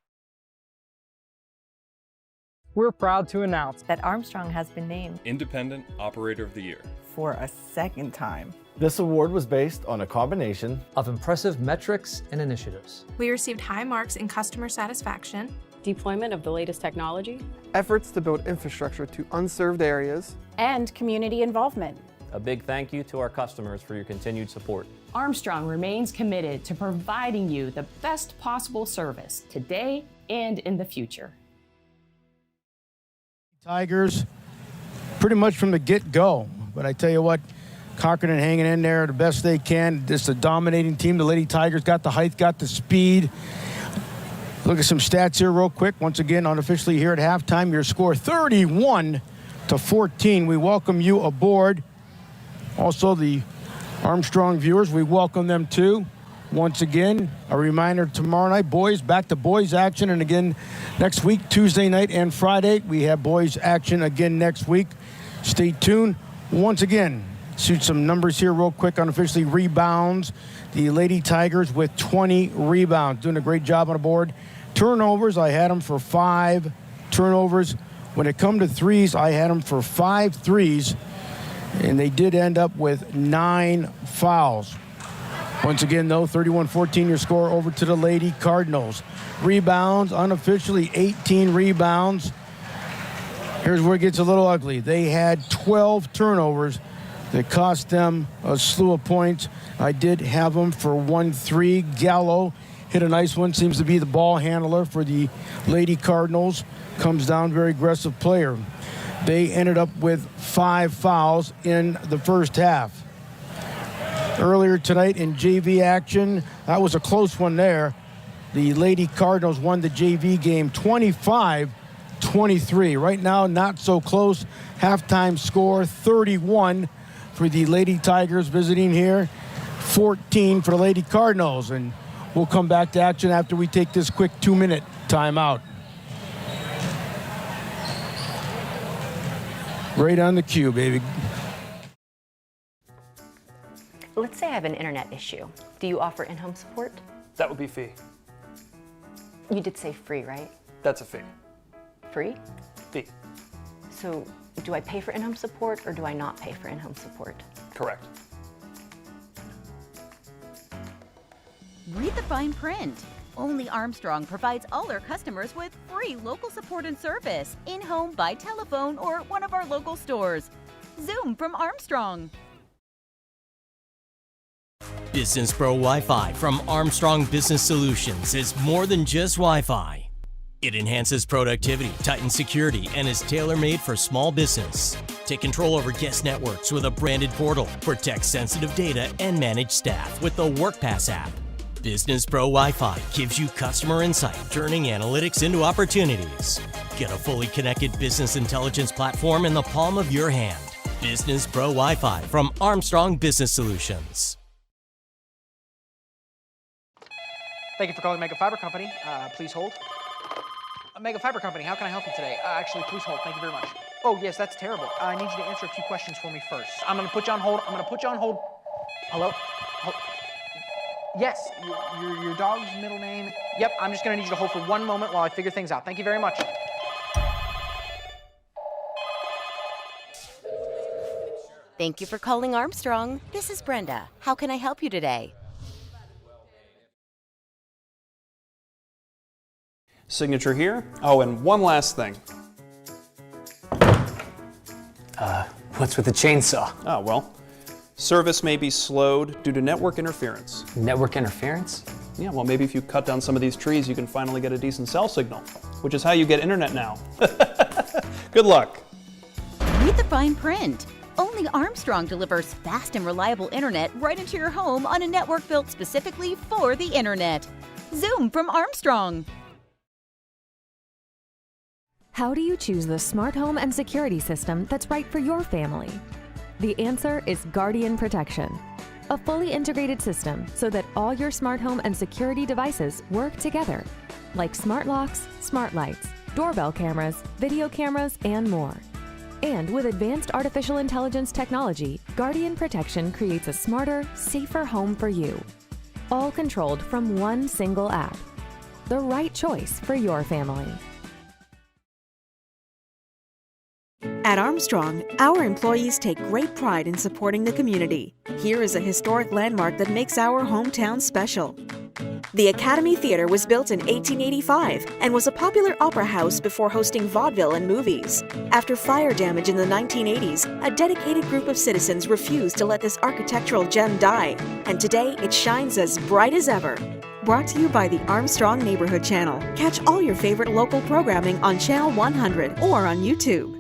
we're proud to announce that Armstrong has been named Independent Operator of the Year for a second time. This award was based on a combination of impressive metrics and initiatives. We received high marks in customer satisfaction, deployment of the latest technology, efforts to build infrastructure to unserved areas, and community involvement. A big thank you to our customers for your continued support. Armstrong remains committed to providing you the best possible service today and in the future. Tigers, pretty much from the get-go. But I tell you what, Cochranton hanging in there the best they can. Just a dominating team. The Lady Tigers got the height, got the speed. Look at some stats here real quick. Once again, unofficially here at halftime, your score 31-14. We welcome you aboard. Also, the Armstrong viewers, we welcome them too. Once again, a reminder tomorrow night, boys, back to boys action. And again, next week, Tuesday night and Friday, we have boys action again next week. Stay tuned. Once again, shoot some numbers here real quick. Unofficially rebounds. The Lady Tigers with 20 rebounds. Doing a great job on the board. Turnovers, I had them for 5 turnovers. When it come to threes, I had them for 5 threes. And they did end up with 9 fouls. Once again, though, 31-14 your score over to the Lady Cardinals. Rebounds, unofficially 18 rebounds. Here's where it gets a little ugly. They had 12 turnovers that cost them a slew of points. I did have them for 1-3. Gallo hit a nice one, seems to be the ball handler for the Lady Cardinals. Comes down, very aggressive player. They ended up with 5 fouls in the first half. Earlier tonight in JV action, that was a close one there. The Lady Cardinals won the JV game 25-23. Right now, not so close. Halftime score 31 for the Lady Tigers visiting here, 14 for the Lady Cardinals. And we'll come back to action after we take this quick 2-minute timeout. Right on the cue, baby. Let's say I have an internet issue. Do you offer in-home support? That would be fee. You did say free, right? That's a fee. Free? Fee. So do I pay for in-home support or do I not pay for in-home support? Correct. Read the fine print. Only Armstrong provides all their customers with free local support and service, in-home, by telephone, or one of our local stores. Zoom from Armstrong. Business Pro Wi-Fi from Armstrong Business Solutions is more than just Wi-Fi. It enhances productivity, tightens security, and is tailor-made for small business. Take control over guest networks with a branded portal, protect sensitive data, and manage staff with the WorkPass app. Business Pro Wi-Fi gives you customer insight, turning analytics into opportunities. Get a fully connected business intelligence platform in the palm of your hand. Business Pro Wi-Fi from Armstrong Business Solutions. Thank you for calling Mega Fiber Company. Please hold. Mega Fiber Company, how can I help you today? Actually, please hold. Thank you very much. Oh, yes, that's terrible. I need you to answer a few questions for me first. I'm going to put you on hold. Hello? Yes, your dog's middle name. Yep, I'm just going to need you to hold for 1 moment while I figure things out. Thank you very much. Thank you for calling Armstrong. This is Brenda. How can I help you today? Signature here. Oh, and one last thing. What's with the chainsaw? Oh, well, service may be slowed due to network interference. Network interference? Yeah, well, maybe if you cut down some of these trees, you can finally get a decent cell signal, which is how you get internet now. Good luck. Read the fine print. Only Armstrong delivers fast and reliable internet right into your home on a network built specifically for the internet. Zoom from Armstrong. How do you choose the smart home and security system that's right for your family? The answer is Guardian Protection, a fully integrated system so that all your smart home and security devices work together, like smart locks, smart lights, doorbell cameras, video cameras, and more. And with advanced artificial intelligence technology, Guardian Protection creates a smarter, safer home for you, all controlled from one single app. The right choice for your family. At Armstrong, our employees take great pride in supporting the community. Here is a historic landmark that makes our hometown special. The Academy Theater was built in 1885 and was a popular opera house before hosting vaudeville and movies. After fire damage in the 1980s, a dedicated group of citizens refused to let this architectural gem die, and today it shines as bright as ever. Brought to you by the Armstrong Neighborhood Channel. Catch all your favorite local programming on Channel 100 or on YouTube.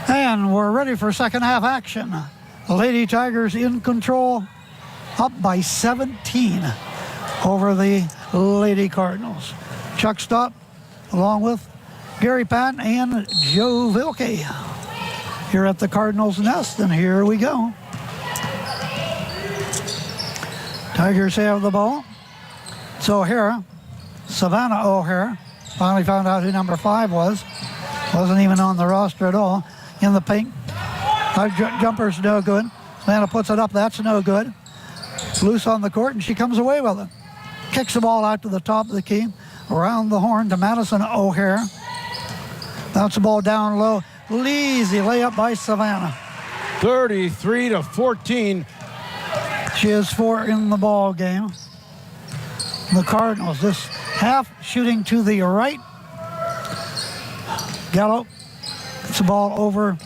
And we're ready for second half action. The Lady Tigers in control, up by 17 over the Lady Cardinals. Chuck Stott along with Gary Patton and Joe Vilke here at the Cardinals' nest, and here we go. Tigers have the ball. It's O'Hara, Savannah O'Hara. Finally found out who number 5 was. Wasn't even on the roster at all. In the paint. Jumper's no good. Savannah puts it up. That's no good. Loose on the court, and she comes away with it. Kicks the ball out to the top of the key. Around the horn to Madison O'Hara. Bounce the ball down low. Easy layup by Savannah. 33-14. She is 4 in the ball game. The Cardinals this half shooting to the right. Gallo gets the ball over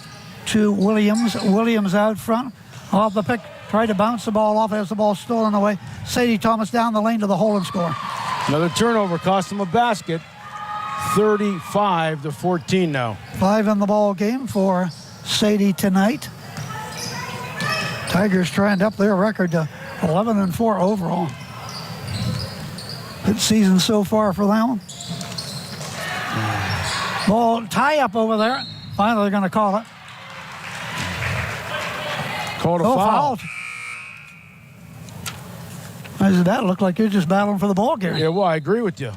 to Williams. Williams out front. Off the pick. Tried to bounce the ball off. Has the ball stolen away. Sadie Thomas down the lane to the hole and score. Another turnover cost them a basket. 35-14 now. 5 in the ball game for Sadie tonight. Tigers trying to up their record to 11-4 overall. Good season so far for them. Ball tie up over there. Finally they're going to call it. Called a foul. Why does that look like you're just battling for the ball, Gary? Yeah, well, I agree with you.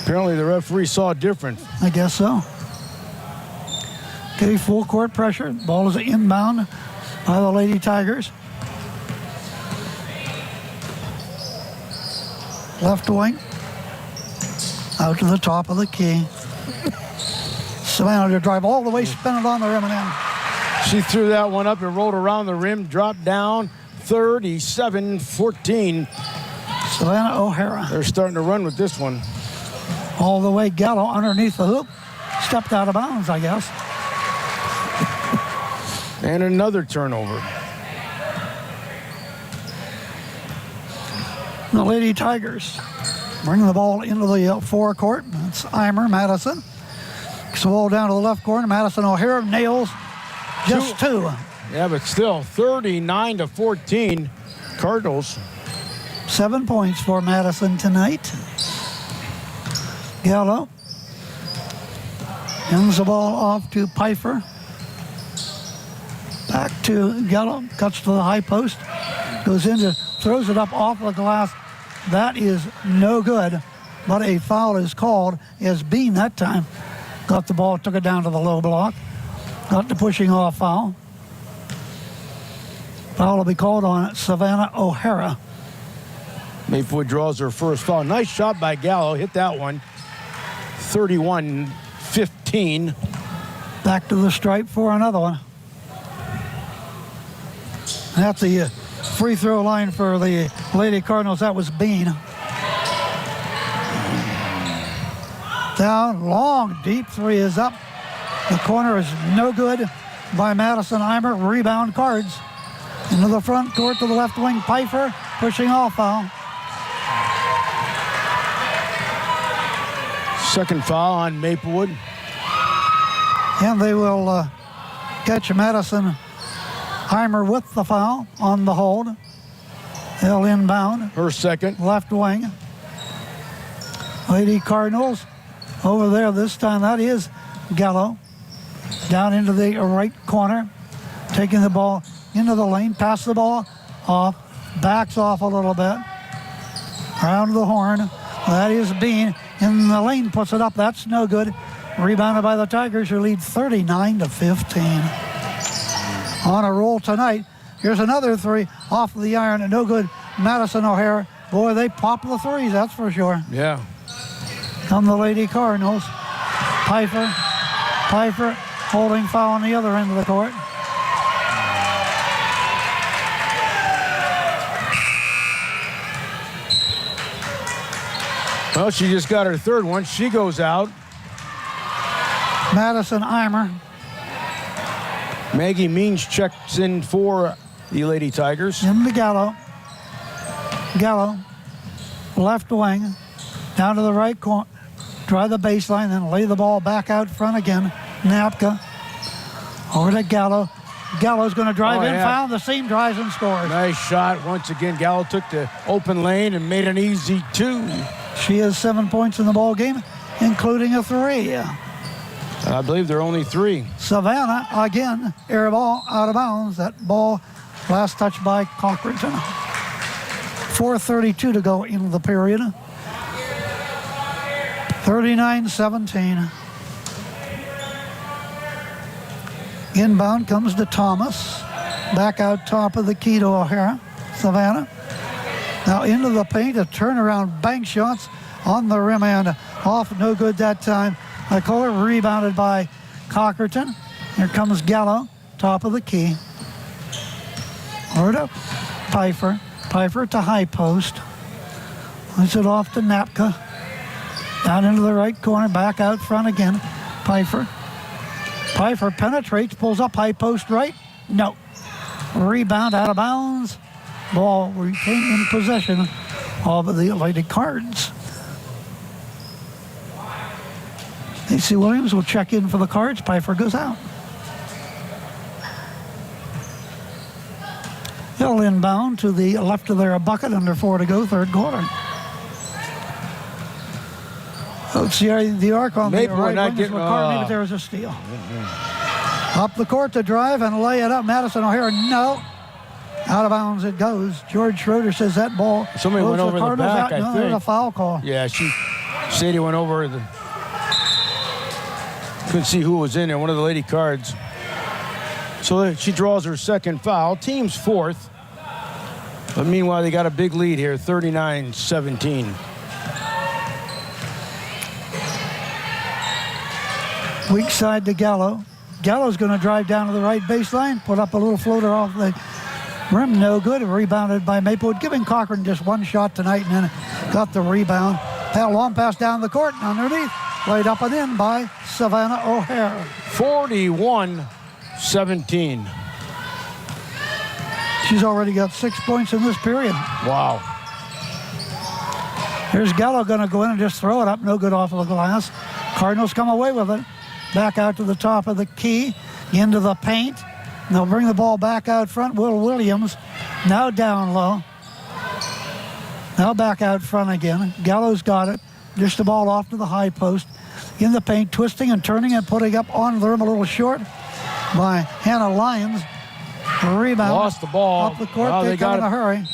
Apparently the referee saw different. I guess so. Okay, full court pressure. Ball is inbound by the Lady Tigers. Left wing. Out to the top of the key. Savannah to drive all the way, spin it on the rim and in. She threw that one up and rolled around the rim, dropped down. 37-14. Savannah O'Hara. They're starting to run with this one. All the way Gallo underneath the hoop. Stepped out of bounds, I guess. And another turnover. The Lady Tigers bring the ball into the forecourt. It's Eimer, Madison. Kicks the ball down to the left corner. Madison O'Hara nails just two. Yeah, but still 39-14 Cardinals. 7 points for Madison tonight. Gallo hands the ball off to Pfeiffer. Back to Gallo, cuts to the high post, goes in, throws it up off the glass. That is no good, but a foul is called as Bean that time. Got the ball, took it down to the low block. Got the pushing off foul. Foul will be called on Savannah O'Hara. Maplewood draws her first foul. Nice shot by Gallo, hit that one. 31-15. Back to the stripe for another one. At the free throw line for the Lady Cardinals, that was Bean. Down, long, deep three is up. The corner is no good by Madison Eimer. Rebound Cards. Into the front court to the left wing. Pfeiffer pushing off foul. Second foul on Maplewood. And they will catch Madison Eimer with the foul on the hold. They'll inbound. Her second. Left wing. Lady Cardinals over there this time. That is Gallo. Down into the right corner. Taking the ball into the lane. Pass the ball off. Backs off a little bit. Around the horn. That is Bean. In the lane, puts it up. That's no good. Rebounded by the Tigers, who lead 39-15. On a roll tonight. Here's another three off the iron and no good. Madison O'Hara. Boy, they pop the threes, that's for sure. Yeah. Come the Lady Cardinals. Pfeiffer holding foul on the other end of the court. Well, she just got her third one. She goes out. Madison Eimer. Maggie Means checks in for the Lady Tigers. Into Gallo. Gallo, left wing, down to the right corner. Try the baseline, then lay the ball back out front again. Napka. Over to Gallo. Gallo's going to drive in, found the seam, drives and scores. Nice shot. Once again, Gallo took the open lane and made an easy two. She has 7 points in the ball game, including a three. I believe there are only three. Savannah, again, air ball out of bounds. That ball last touched by Cochranton. 4:32 to go in the period. 39-17. Inbound comes to Thomas. Back out top of the key to O'Hara. Savannah. Now into the paint, a turnaround bank shots on the rim and off, no good that time. McCullough rebounded by Cochranton. Here comes Gallo, top of the key. Over to Pfeiffer. Pfeiffer to high post. Puts it off to Napka. Down into the right corner, back out front again. Pfeiffer. Pfeiffer penetrates, pulls up high post right. No. Rebound out of bounds. Ball retained in possession of the Lady Cards. AC Williams will check in for the Cards. Pfeiffer goes out. They'll inbound to the left of their bucket, under 4 to go, third quarter. Let's see the arc on the right wing is McCartney, but there was a steal. Up the court to drive and lay it up. Madison O'Hara, no. Out of bounds it goes. George Schroeder says that ball. Somebody went over the back, I think. There's a foul call. Yeah, Sadie went over the. Couldn't see who was in there. One of the Lady Cards. So she draws her second foul. Team's fourth. But meanwhile, they got a big lead here, 39-17. Weak side to Gallo. Gallo's going to drive down to the right baseline, put up a little floater off the rim, no good. Rebounded by Maplewood, giving Cochran just one shot tonight, and then got the rebound. Had a long pass down the court, and underneath, laid up and in by Savannah O'Hara. 41-17. She's already got 6 points in this period. Wow. Here's Gallo going to go in and just throw it up. No good off of the glass. Cardinals come away with it. Back out to the top of the key. Into the paint. They'll bring the ball back out front. Will Williams now down low. Now back out front again. Gallo's got it. Just the ball off to the high post. In the paint, twisting and turning and putting up on the rim a little short by Hannah Lyons. A rebound. Lost the ball. Up the court. Well, they come in a hurry.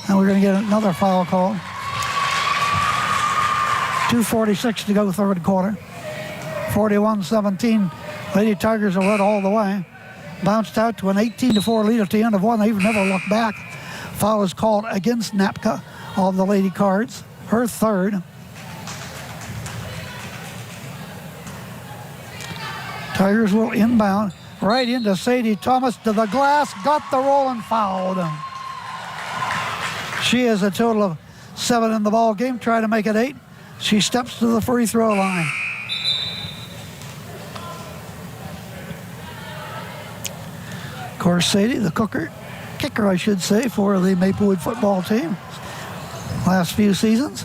And we're going to get another foul call. 2:46 to go third quarter. 41-17. Lady Tigers are led all the way. Bounced out to an 18-4 lead at the end of one. They've never looked back. Foul is called against Napka of the Lady Cards. Her third. Tigers will inbound right into Sadie Thomas to the glass. Got the roll and fouled. She has a total of 7 in the ball game. Try to make it 8. She steps to the free throw line. Of course, Sadie, the kicker, I should say, for the Maplewood football team. Last few seasons.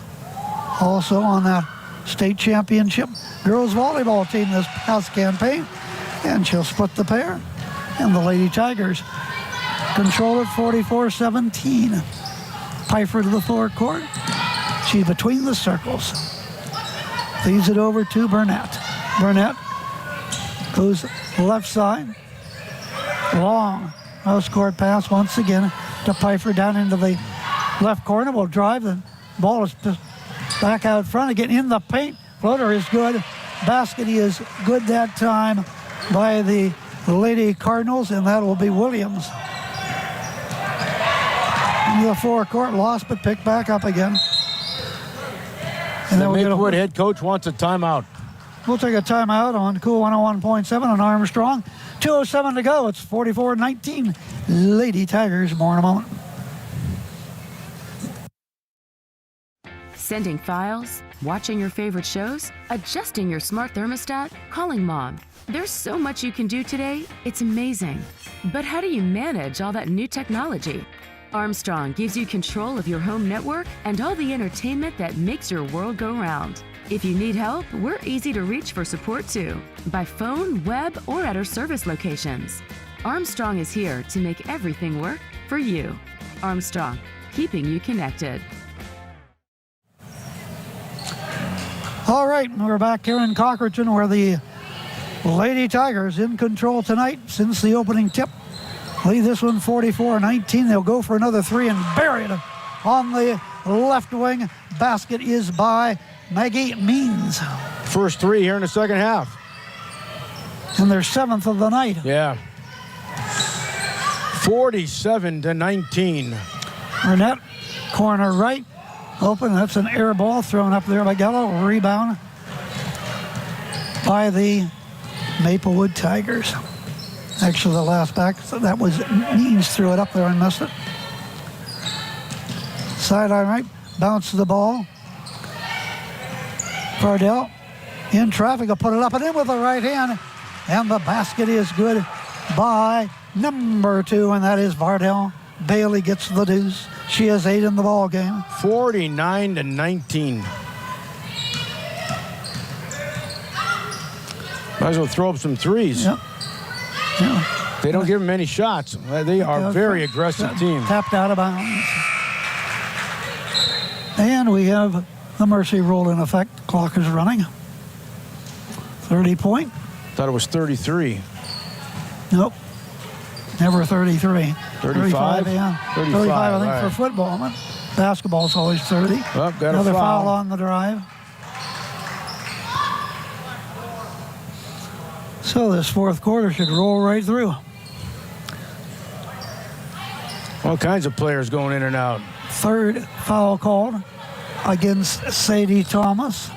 Also on that state championship girls volleyball team this past campaign. And she'll split the pair. And the Lady Tigers control it 44-17. Pfeiffer to the forecourt. She's between the circles. Feeds it over to Burnett. Burnett goes left side. Long cross-court pass once again to Pfeiffer down into the left corner. Will drive. The ball is back out front again in the paint. Floater is good. Basket is good that time by the Lady Cardinals, and that will be Williams. Into the forecourt, lost but picked back up again. And the Maplewood head coach wants a timeout. We'll take a timeout on Cool 101.7 on Armstrong. 2:07 to go. It's 44-19. Lady Tigers. More in a moment. Sending files, watching your favorite shows, adjusting your smart thermostat, calling mom. There's so much you can do today, it's amazing. But how do you manage all that new technology? Armstrong gives you control of your home network and all the entertainment that makes your world go round. If you need help, we're easy to reach for support too, by phone, web, or at our service locations. Armstrong is here to make everything work for you. Armstrong, keeping you connected. All right, we're back here in Cochranton where the Lady Tigers in control tonight since the opening tip. Lead this one 44-19. They'll go for another 3 and bury it on the left wing. Basket is by Maggie Means. First 3 here in the second half. And their 7th of the night. Yeah. 47-19. Burnett, corner right. Open, that's an air ball thrown up there by Gallo. Rebound by the Maplewood Tigers. Actually, the last back, so that was Means threw it up there and missed it. Sideline right, bounce the ball. Cardell in traffic, will put it up and in with the right hand. And the basket is good by number 2, and that is Vardell. Bailey gets the deuce. She has 8 in the ball game. 49-19. Might as well throw up some threes. Yep. Yeah. They don't give them any shots. They are a very aggressive team. Tapped out of bounds. And we have the mercy rule in effect. Clock is running. 30 point. Thought it was 33. Nope. Never 33. 35? Yeah. 35 I think, for football. But basketball's always 30. Well, got another a foul on the drive. So this fourth quarter should roll right through. All kinds of players going in and out. Third foul called against Sadie Thomas.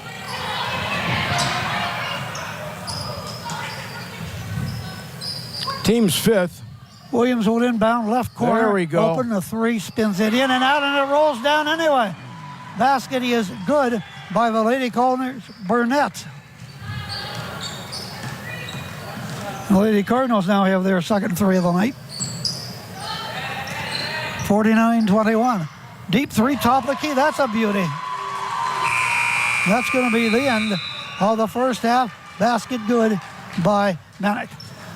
Team's 5th. Williams will inbound left corner. There we go. Open the 3, spins it in and out, and it rolls down anyway. Basket is good by the Lady Cardinals, Burnett. The Lady Cardinals now have their second 3 of the night. 49-21. Deep 3, top of the key. That's a beauty. That's going to be the end of the first half. Basket good by Manick.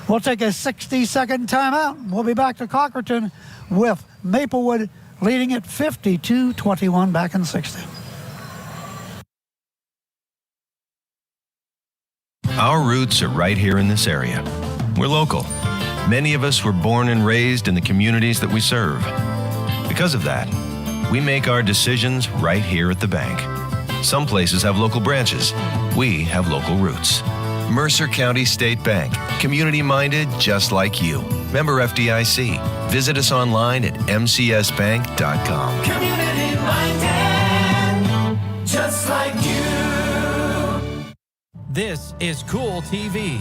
We'll take a 60-second timeout. We'll be back to Cochranton with Maplewood leading at 52-21 back in 60. Our roots are right here in this area. We're local. Many of us were born and raised in the communities that we serve. Because of that, we make our decisions right here at the bank. Some places have local branches. We have local roots. Mercer County State Bank. Community-minded just like you. Member FDIC. Visit us online at mcsbank.com. Community-minded just like you. This is Cool TV.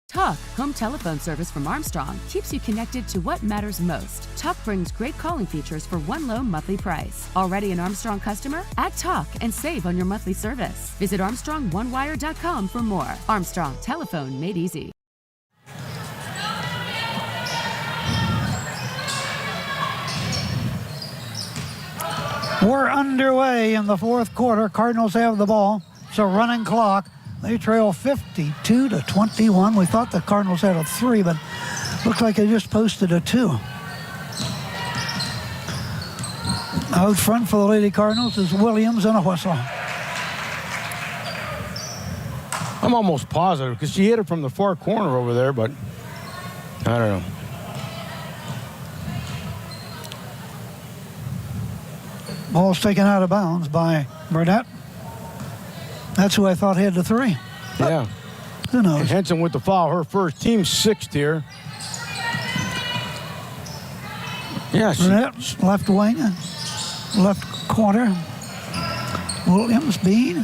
Talk, home telephone service from Armstrong, keeps you connected to what matters most. Talk brings great calling features for one low monthly price. Already an Armstrong customer? Add Talk and save on your monthly service. Visit ArmstrongOneWire.com for more. Armstrong, telephone made easy. We're underway in the fourth quarter. Cardinals have the ball. It's a running clock. They trail 52-21. We thought the Cardinals had a 3, but looked like they just posted a 2. Out front for the Lady Cardinals is Williams and a whistle. I'm almost positive because she hit it from the far corner over there, but I don't know. Ball's taken out of bounds by Burnett. That's who I thought had the 3. Yeah. Who knows? And Henson with the foul, her first. Team 6th here. Yeah, Burnett, left wing, left corner. Williams, Bean.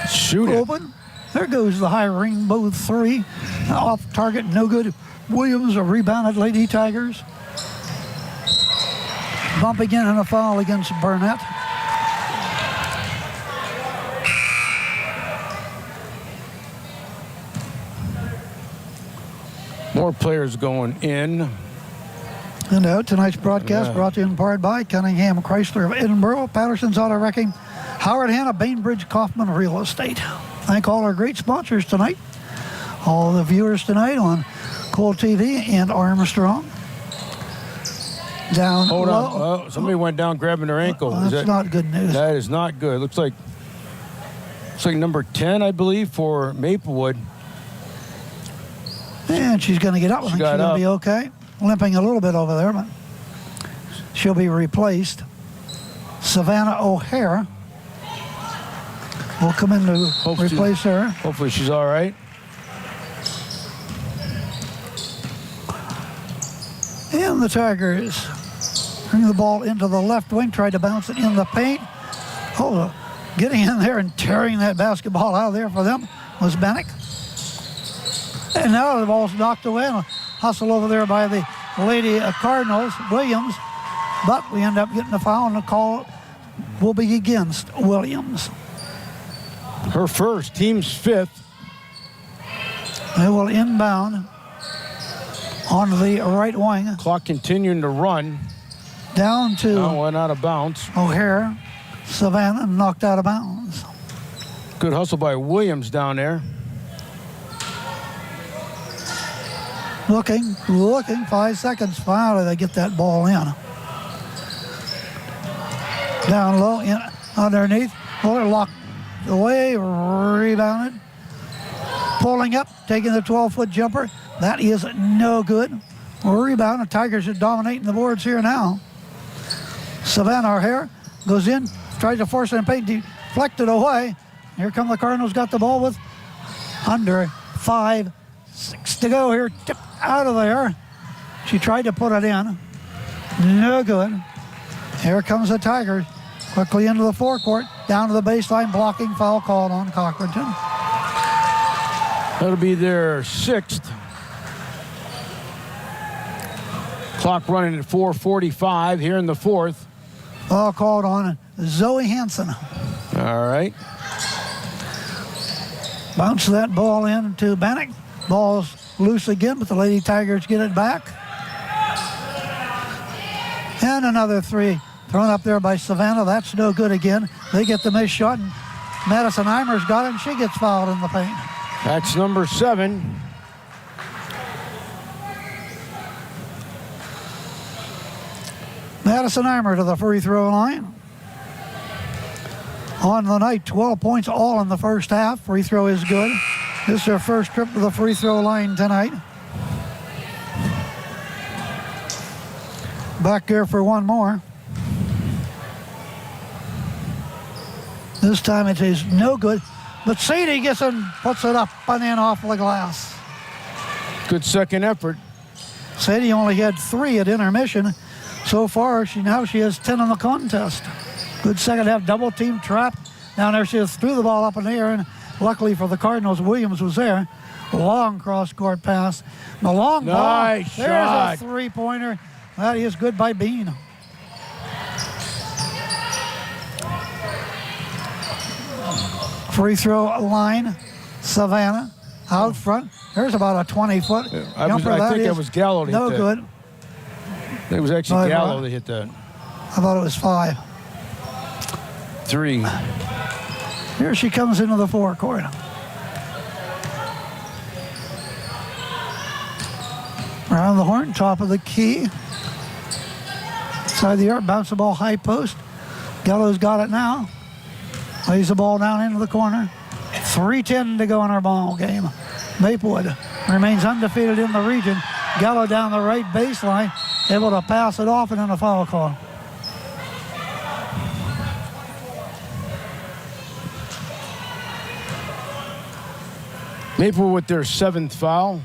Shoot it. Open. There goes the high rainbow 3. Off target, no good. Williams, a rebounded Lady Tigers. Bump again and a foul against Burnett. More players going in. And out tonight's broadcast brought to you in part by Cunningham Chrysler of Edinburgh, Patterson's Auto Wrecking, Howard Hanna, Bainbridge Kaufman Real Estate. Thank all our great sponsors tonight. All the viewers tonight on Cool TV and Armstrong. Down Hold low. on. Oh, somebody went down grabbing their ankle. That's not good news. That is not good. Looks like number 10, I believe, for Maplewood. And she's going to get up. I think she's going to be okay. Limping a little bit over there, but she'll be replaced. Savannah O'Hare will come in to replace her. Hopefully she's all right. And the Tigers bring the ball into the left wing, tried to bounce it in the paint. Oh, getting in there and tearing that basketball out of there for them was Manick. And now the ball's knocked away and a hustle over there by the Lady Cardinals, Williams. But we end up getting a foul, and the call will be against Williams. Her first, team's 5th. They will inbound on the right wing. Clock continuing to run. Down to went out of bounds. O'Hare. Savannah knocked out of bounds. Good hustle by Williams down there. Looking, 5 seconds. Finally, they get that ball in. Down low, in underneath. Fuller locked away, rebounded. Pulling up, taking the 12-foot jumper. That is no good. Rebound. The Tigers are dominating the boards here now. Savannah O'Hare goes in, tries to force it in paint, deflected away. Here come the Cardinals, got the ball with under 5-6 to go here. Tipped out of there. She tried to put it in. No good. Here comes the Tigers. Quickly into the forecourt. Down to the baseline. Blocking foul called on Cochranton. That'll be their 6th. Clock running at 4:45 here in the 4th. Foul called on Zoe Hansen. All right. Bounce that ball in to Manick. Ball's loose again, but the Lady Tigers get it back. And another 3 thrown up there by Savannah. That's no good again. They get the missed shot, and Madison Eimer's got it, and she gets fouled in the paint. That's number 7. Madison Eimer to the free throw line. On the night, 12 points all in the first half. Free throw is good. This is her first trip to the free throw line tonight. Back there for one more. This time it is no good, but Sadie gets it and puts it up and in off the glass. Good second effort. Sadie only had 3 at intermission. So far, she has 10 in the contest. Good second half, double team trap. Down there, she just threw the ball up in the air, and luckily for the Cardinals, Williams was there. Long cross-court pass. The long ball. Nice There's shot. a three-pointer. That is good by Bean. Free throw line, Savannah out front. There's about a 20-foot jumper. I think that was Gallo that no hit that. good. It was actually Gallo that hit that. I thought it was 5. 3. Here she comes into the forecourt. Around the horn, top of the key. Side of the arc, bounce the ball high post. Gallo's got it now. Lays the ball down into the corner. 3:10 to go in our ball game. Maplewood remains undefeated in the region. Gallo down the right baseline, able to pass it off and then a foul call. Maplewood with their 7th foul.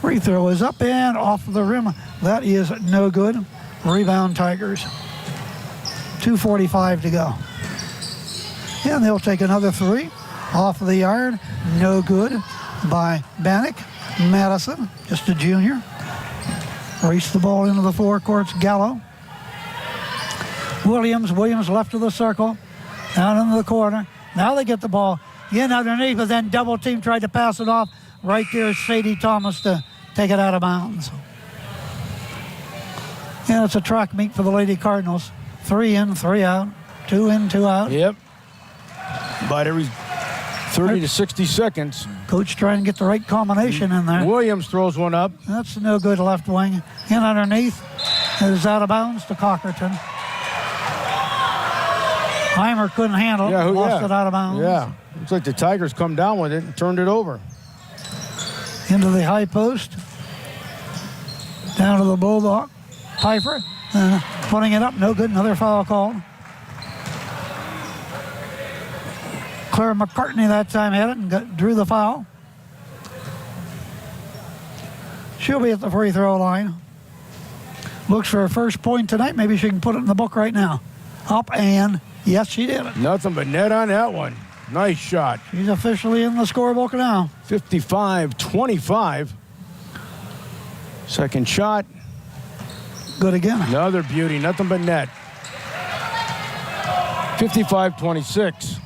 Free throw is up and off the rim. That is no good. Rebound Tigers. 2:45 to go. And they'll take another 3 off of the iron. No good by Bannock. Madison, just a junior. Race the ball into the forecourts. Gallo. Williams left of the circle. Down into the corner. Now they get the ball in underneath, but then double team tried to pass it off. Right there is Sadie Thomas to take it out of bounds. And it's a track meet for the Lady Cardinals. 3 in, 3 out. 2 in, 2 out. Yep. About every 30 to 60 seconds. Coach trying to get the right combination in there. Williams throws one up. That's no good left wing. In underneath. It is out of bounds to Cochranton. Heimer couldn't handle it. Lost it out of bounds. Yeah. Looks like the Tigers come down with it and turned it over. Into the high post. Down to the Bulldog. Piper putting it up. No good. Another foul called. Claire McCartney that time had it and drew the foul. She'll be at the free throw line. Looks for her first point tonight. Maybe she can put it in the book right now. Up and yes, she did it. Nothing but net on that one. Nice shot. She's officially in the scorebook now. 55-25. Second shot. Good again. Another beauty. Nothing but net. 55-26.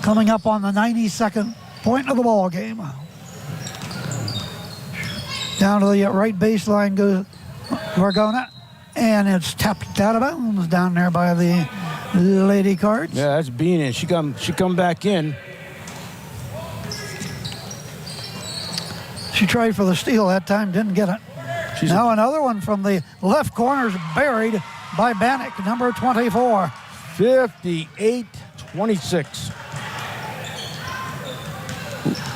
Coming up on the 92nd point of the ball game. Down to the right baseline goes Vargona, and it's tapped out of bounds down there by the Lady Cards. Yeah, that's Bean. She come back in. She tried for the steal that time, didn't get it. Now another one from the left corner is buried by Bannock, number 24. 58-26.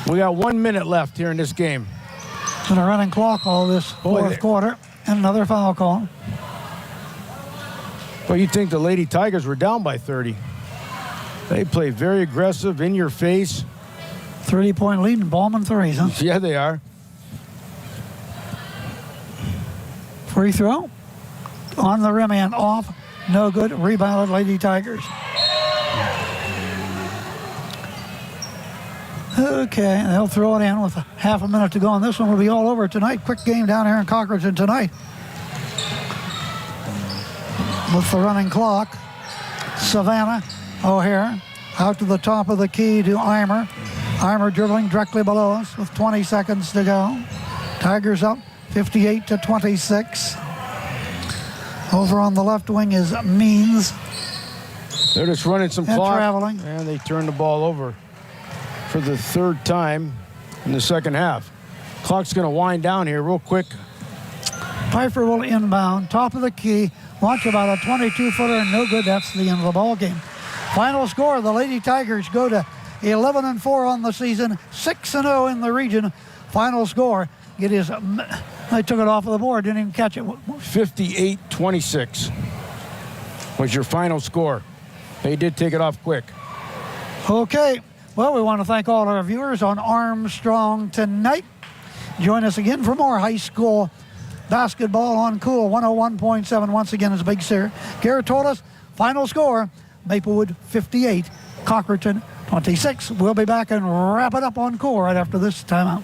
We got 1 minute left here in this game. And a running clock all this fourth quarter, and another foul call. But you'd think the Lady Tigers were down by 30. They play very aggressive, in your face. 30-point lead in Ballman threes, huh? Yeah, they are. Free throw. On the rim and off. No good. Rebounded Lady Tigers. Okay, they'll throw it in with half a minute to go, and this one will be all over tonight. Quick game down here in Cochranton tonight. With the running clock, Savannah O'Hare out to the top of the key to Eimer. Armour dribbling directly below us with 20 seconds to go. Tigers up 58-26. Over on the left wing is Means. They're just running some And clock. traveling. And they turn the ball over for the third time in the second half. Clock's going to wind down here real quick. Pfeiffer will inbound, top of the key. Watch about a 22-footer and no good. That's the end of the ball game. Final score, the Lady Tigers go to 11-4 on the season, 6-0 in the region. Final score, it is, I took it off of the board, didn't even catch it. 58-26 was your final score. They did take it off quick. Okay, well, we want to thank all our viewers on Armstrong tonight. Join us again for more high school basketball on Cool 101.7. Once again, as Big Sir Garrett told us, final score, Maplewood 58, Cochranton 26. We'll be back and wrap it up on Cool right after this timeout.